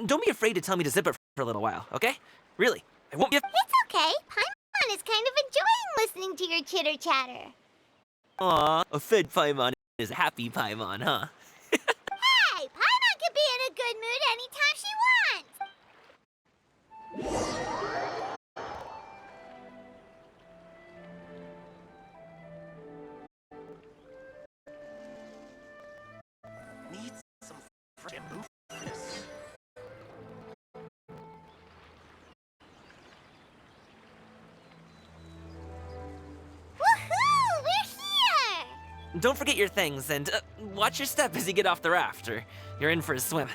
Don't be afraid to tell me to zip it for a little while, okay? Really, I won't be... It's okay. Paimon is kind of enjoying listening to your chitter-chatter. Aw, a fed Paimon is a happy Paimon, huh? Hey, Paimon can be in a good mood anytime she wants. Need some fresh bamboo for this. Woohoo! We're here! Don't forget your things, and watch your step as you get off the raft, or you're in for a swim.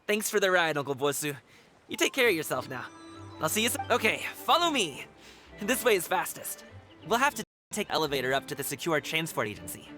Thanks for the ride, Uncle Bosu. You take care of yourself now. I'll see you soon. Okay, follow me. This way is fastest. We'll have to take the elevator up to the secure transport agency.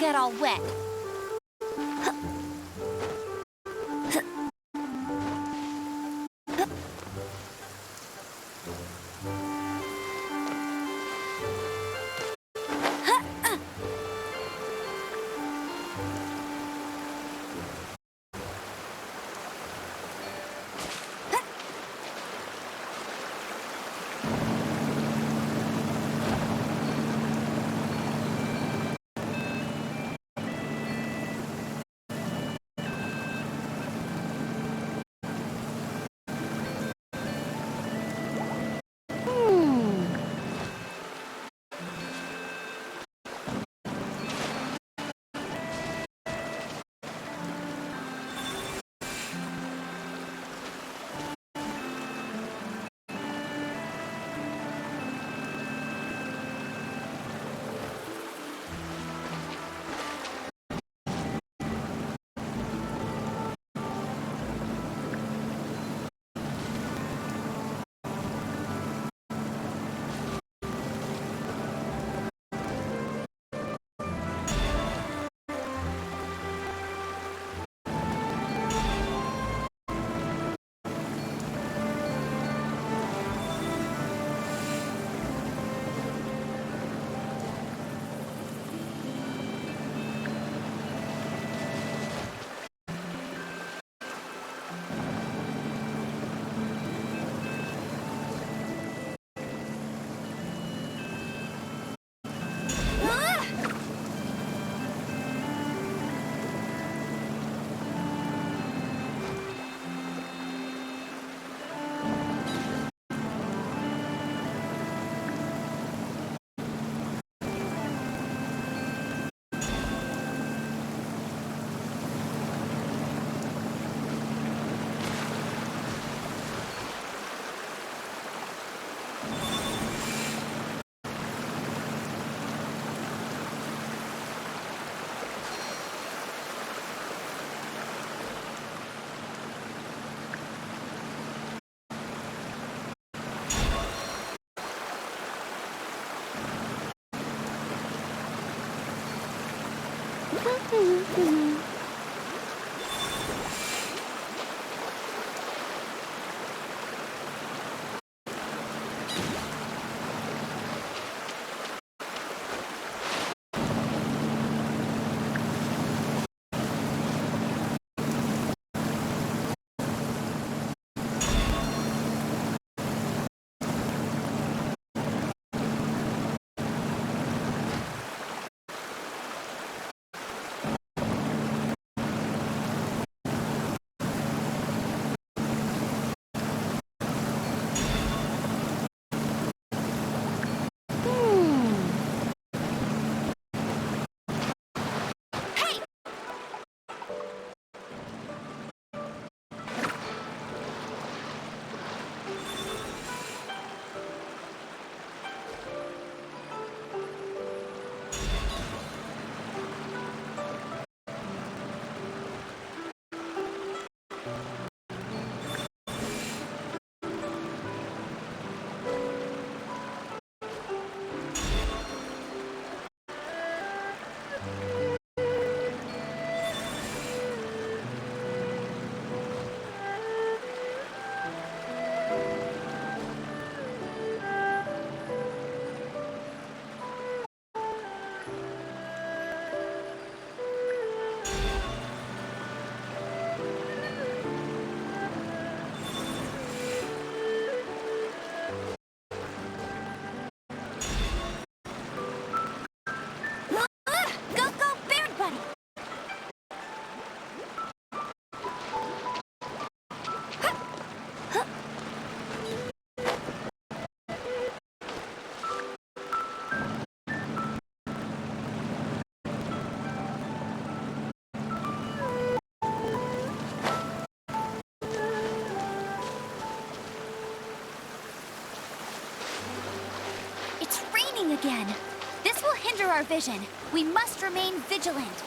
get all wet. Again. This will hinder our vision. We must remain vigilant.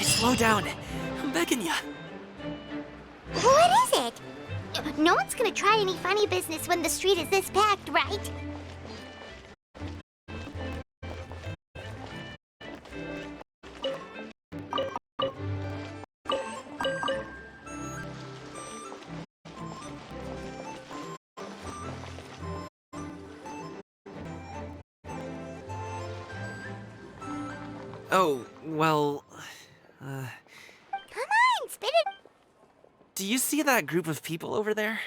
Slow down. I'm begging ya. What is it? No one's gonna try any funny business when the street is this packed, right? Oh, well... Come on, spit it. Do you see that group of people over there?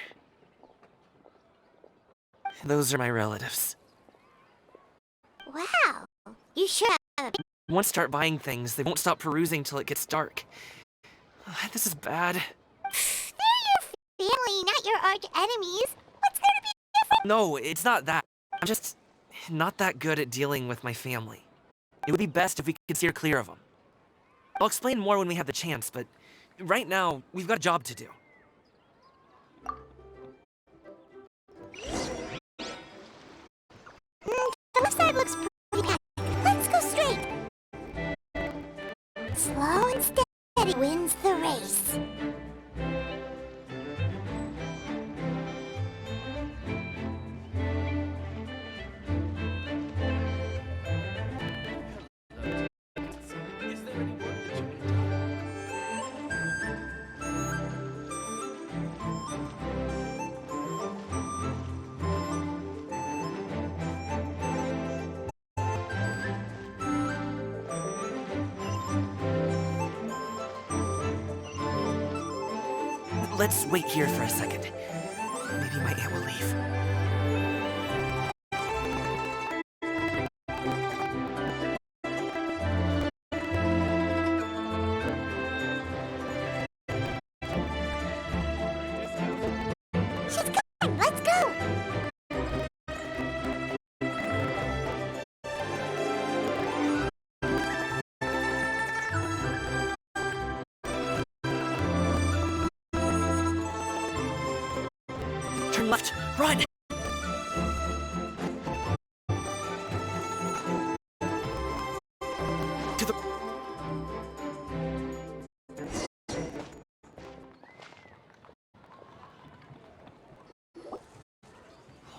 Those are my relatives. Wow. You sure have Once start buying things, they won't stop perusing till it gets dark. This is bad. They're your family, not your arch enemies. What's there to be afraid? No, it's not that. I'm just not that good at dealing with my family. It would be best if we could steer clear of them. I'll explain more when we have the chance, but right now, we've got a job to do. The left side looks pretty packed. Let's go straight. Slow and steady wins the race. Let's wait here for a second. Maybe my aunt will leave. She's coming. Let's go. Turn left. Run! To the...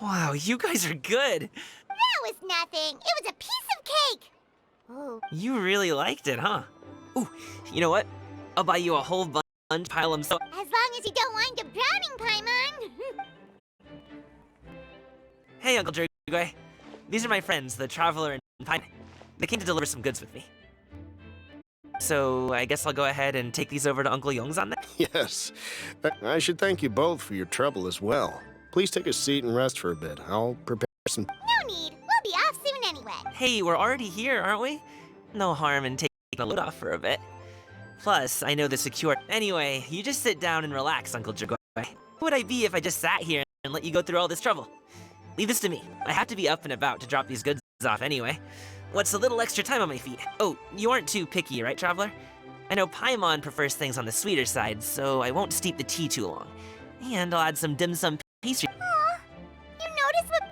Wow, you guys are good. That was nothing. It was a piece of cake. Oh. You really liked it, huh? Ooh, you know what? I'll buy you a whole bunch, pile them so... As long as you don't wind up drowning, Paimon. Hey, Uncle Jergway. These are my friends, the Traveler and Pine. They came to deliver some goods with me. So, I guess I'll go ahead and take these over to Uncle Yongzan then? Yes. I should thank you both for your trouble as well. Please take a seat and rest for a bit. I'll prepare some... No need. We'll be off soon anyway. Hey, we're already here, aren't we? No harm in taking a load off for a bit. Plus, I know the secure... Anyway, you just sit down and relax, Uncle Jergway. Who would I be if I just sat here and let you go through all this trouble? Leave this to me. I have to be up and about to drop these goods off anyway. What's a little extra time on my feet? Oh, you aren't too picky, right, Traveler? I know Paimon prefers things on the sweeter side, so I won't steep the tea too long. And I'll add some dim sum pastry. Aw, you notice what...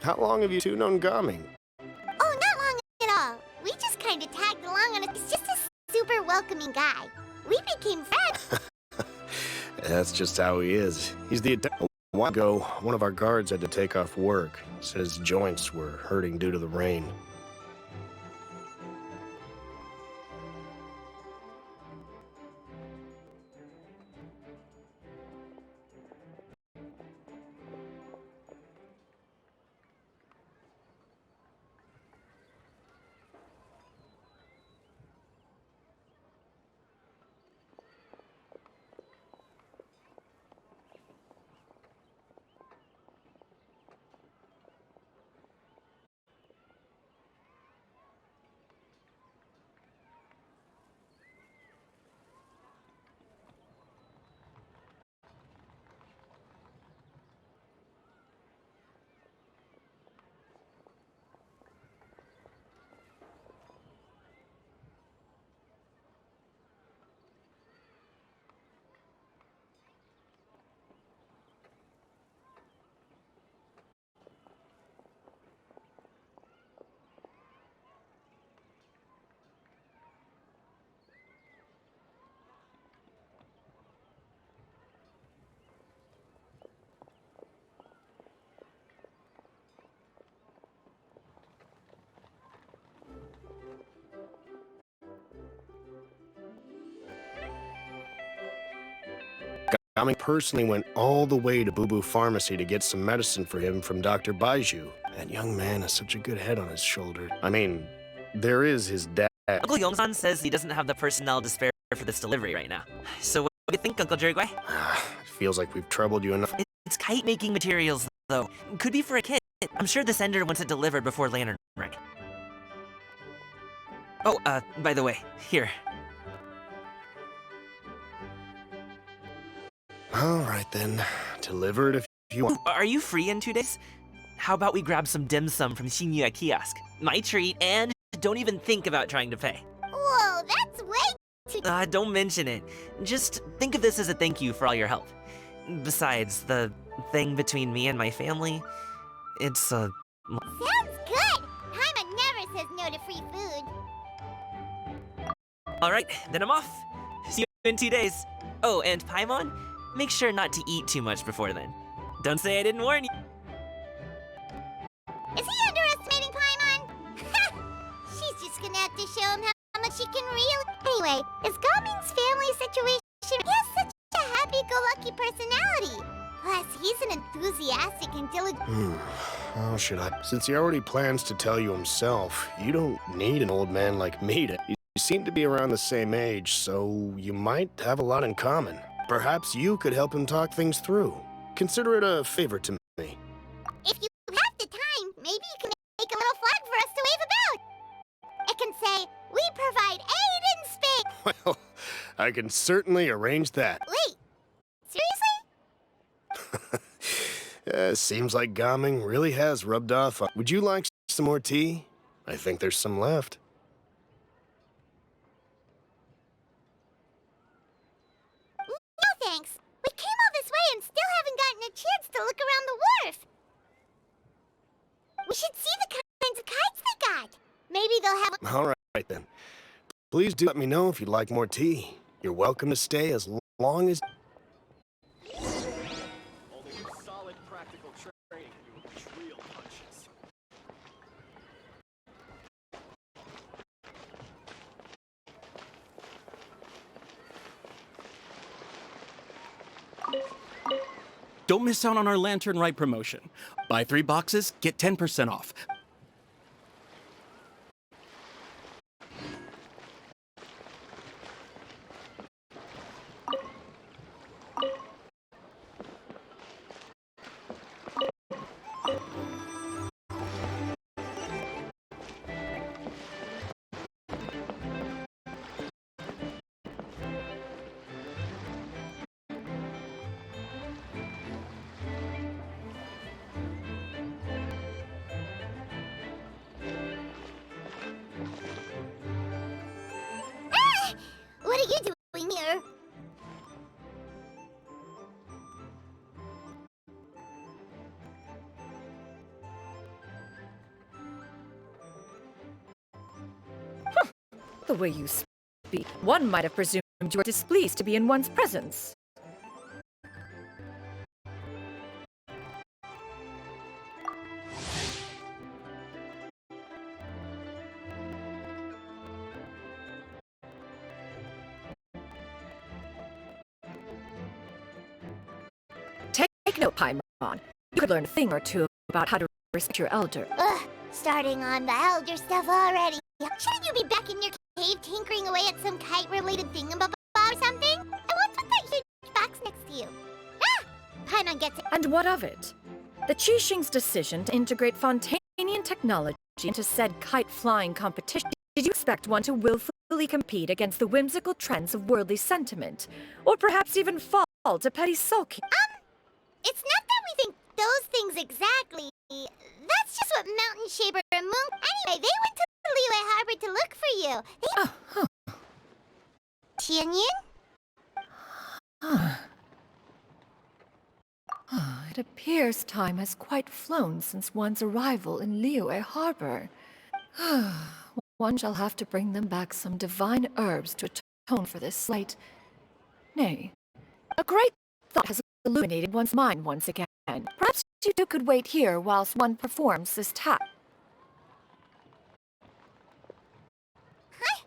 How long have you two known Gaming? Oh, not long at all. We just kind of tagged along on it. He's just a super welcoming guy. We became friends. That's just how he is. He's the... A while ago, one of our guards had to take off work. Said his joints were hurting due to the rain. Gaming personally went all the way to Boo Boo Pharmacy to get some medicine for him from Dr. Baiju. That young man has such a good head on his shoulder. I mean, there is his dad. Uncle Yongsan says he doesn't have the personnel to spare for this delivery right now. So what do you think, Uncle Jergway? It feels like we've troubled you enough. It's kite-making materials, though. Could be for a kid. I'm sure the sender wants it delivered before Lantern Break. Oh, by the way, here. All right then, deliver it if you want. Ooh, are you free in 2 days? How about we grab some dim sum from Shinya Kiosk? My treat, and don't even think about trying to pay. Whoa, that's way too... Don't mention it. Just think of this as a thank you for all your help. Besides, the thing between me and my family, it's Sounds good! Paimon never says no to free food. Alright, then I'm off. See you in 2 days. Oh, and Paimon, make sure not to eat too much before then. Don't say I didn't warn you. Is he underestimating Paimon? She's just gonna have to show him how much she can really... Anyway, is Gaming's family situation... He has such a happy-go-lucky personality. Plus, he's an enthusiastic and diligent... How should I? Since he already plans to tell you himself, you don't need an old man like me to... You seem to be around the same age, so you might have a lot in common. Perhaps you could help him talk things through. Consider it a favor to me. If you have the time, maybe you can make a little flag for us to wave about. It can say, "We provide aid in space." Well, I can certainly arrange that. Wait, seriously? Seems like Gaming really has rubbed off on... Would you like some more tea? I think there's some left. No thanks. We came all this way and still haven't gotten a chance to look around the wharf. We should see the kinds of kites they got. Maybe they'll have... All right, then. Please do let me know if you'd like more tea. You're welcome to stay as long as... Don't miss out on our Lantern Rite promotion. Buy 3 boxes, get 10% off. What are you doing here? The way you speak, one might have presumed you were displeased to be in one's presence. Take note, Paimon. You could learn a thing or two about how to respect your elder. Ugh, starting on the elder stuff already. Shouldn't you be back in your cave tinkering away at some kite-related thingamabob or something? And what's with that huge box next to you? Ah! Paimon gets it. And what of it? The Qixing's decision to integrate Fontainian technology into said kite-flying competition. Did you expect one to willfully compete against the whimsical trends of worldly sentiment? Or perhaps even fall to petty sulking? It's not that we think those things exactly. That's just what Mountain Shaper and Moon... Anyway, they went to Liyue Harbor to look for you. Tianyin? It appears time has quite flown since one's arrival in Liyue Harbor. One shall have to bring them back some divine herbs to atone for this slight... Nay, a great thought has illuminated one's mind once again. Perhaps you two could wait here whilst one performs this task. Huh?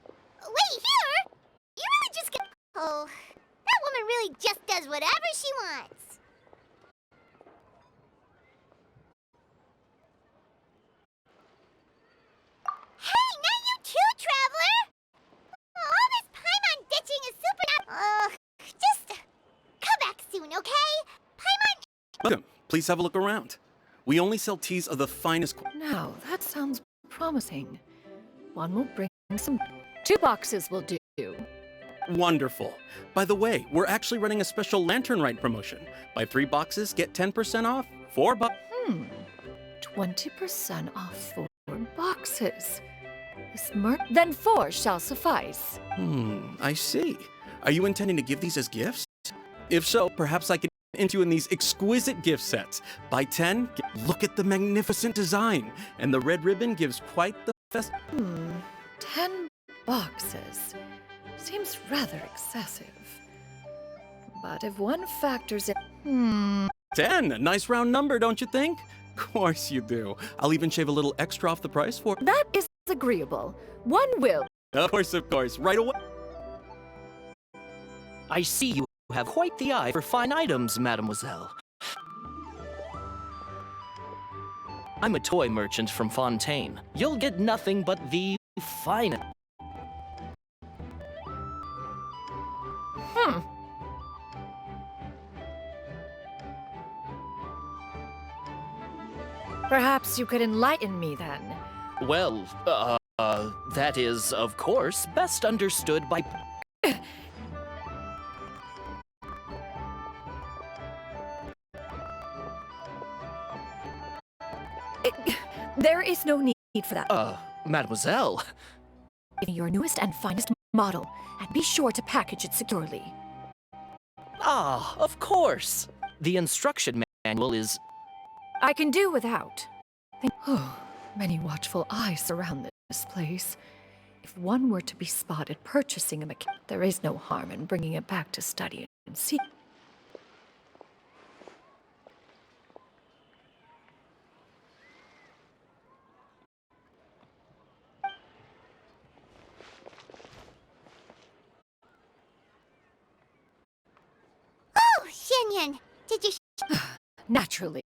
Wait here? You really just get... Oh, that woman really just does whatever she wants. Hey, not you too, Traveler! All this Paimon ditching is super not. Just come back soon, okay? Paimon. Welcome. Please have a look around. We only sell teas of the finest. Now, that sounds promising. One will bring some. 2 boxes will do. Wonderful. By the way, we're actually running a special Lantern Rite promotion. Buy 3 boxes, get 10% off. 4 bucks. 20% off 4 boxes. Then 4 shall suffice. I see. Are you intending to give these as gifts? If so, perhaps I could interest you in these exquisite gift sets. Buy 10, look at the magnificent design. And the red ribbon gives quite the fest. 10 boxes. Seems rather excessive. But if one factors in... 10, a nice round number, don't you think? Of course you do. I'll even shave a little extra off the price for... That is agreeable. One will. Of course, right away. I see you have quite the eye for fine items, mademoiselle. I'm a toy merchant from Fontaine. You'll get nothing but the finest. Perhaps you could enlighten me then. Well, that is, of course, best understood by... There is no need for that. Mademoiselle. Give me your newest and finest model, and be sure to package it securely. Ah, of course. The instruction manual is... I can do without. Many watchful eyes surround this place. If one were to be spotted purchasing a mechanic, there is no harm in bringing it back to study and see. Oh, Shenyan, did you... Naturally,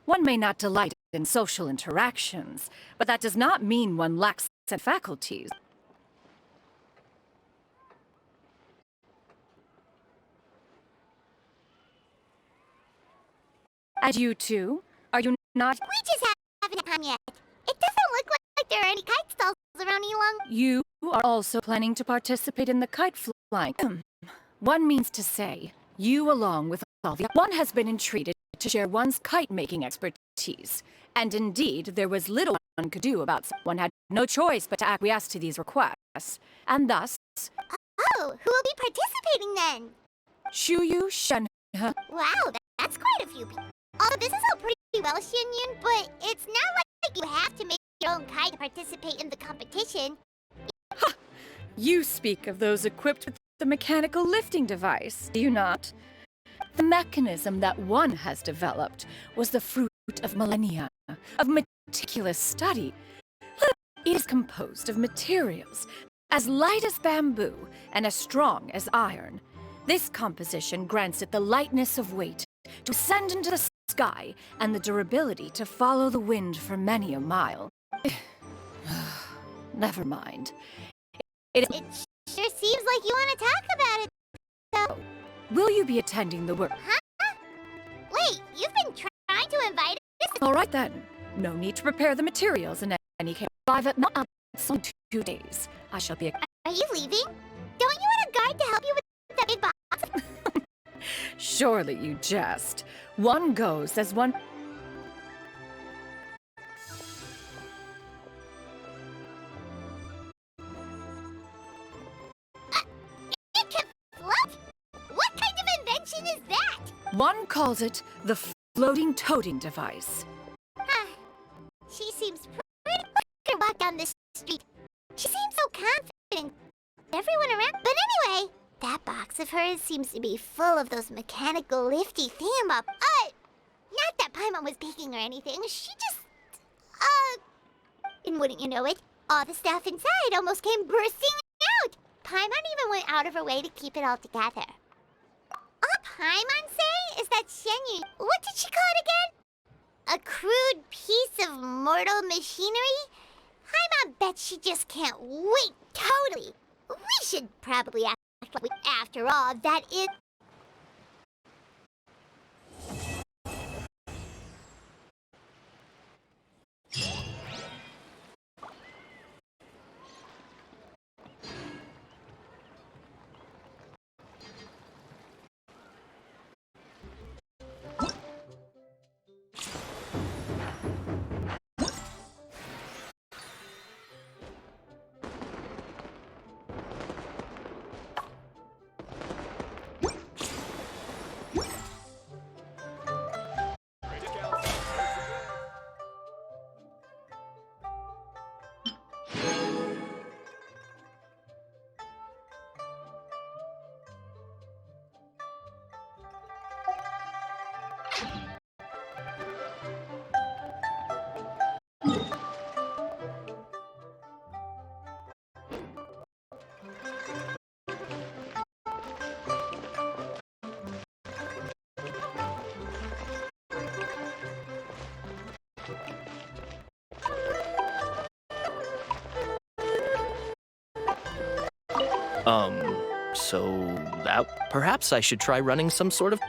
one may not delight in social interactions, but that does not mean one lacks faculties. And you too? Are you not? We just haven't had time yet. It doesn't look like there are any kite stalls around Elong. You are also planning to participate in the kite flying. One means to say, you along with all the... One has been entreated to share one's kite-making expertise. And indeed, there was little one could do about it. One had no choice but to acquiesce to these requests. And thus... Oh, who will be participating then? Shuyu Shen... Wow, that's quite a few people. Although this is all pretty well, Xinyun, but it's not like you have to make your own kite to participate in the competition. You speak of those equipped with the mechanical lifting device, do you not? The mechanism that one has developed was the fruit of millennia, of meticulous study. It is composed of materials as light as bamboo and as strong as iron. This composition grants it the lightness of weight to ascend into the sky and the durability to follow the wind for many a mile. Never mind. It sure seems like you want to talk about it, so... Will you be attending the work? Huh? Wait, you've been trying to invite us? All right then. No need to prepare the materials in any case. Arrive at not in 2 days. I shall be... Are you leaving? Don't you want a guard to help you with that big box? Surely you jest. One goes as one... What kind of invention is that? One calls it the floating toting device. She seems pretty... Look at her walk down this street. She seems so confident. Everyone around... But anyway, that box of hers seems to be full of those mechanical lifty thingamabob. Not that Paimon was peeking or anything. She just... And wouldn't you know it, all the stuff inside almost came bursting out. Paimon even went out of her way to keep it all together. Up Paimon say is that Shenyu, what did she call it again? A crude piece of mortal machinery? Paimon bet she just can't wait totally. We should probably act like after all, that is... So that perhaps I should try running some sort of.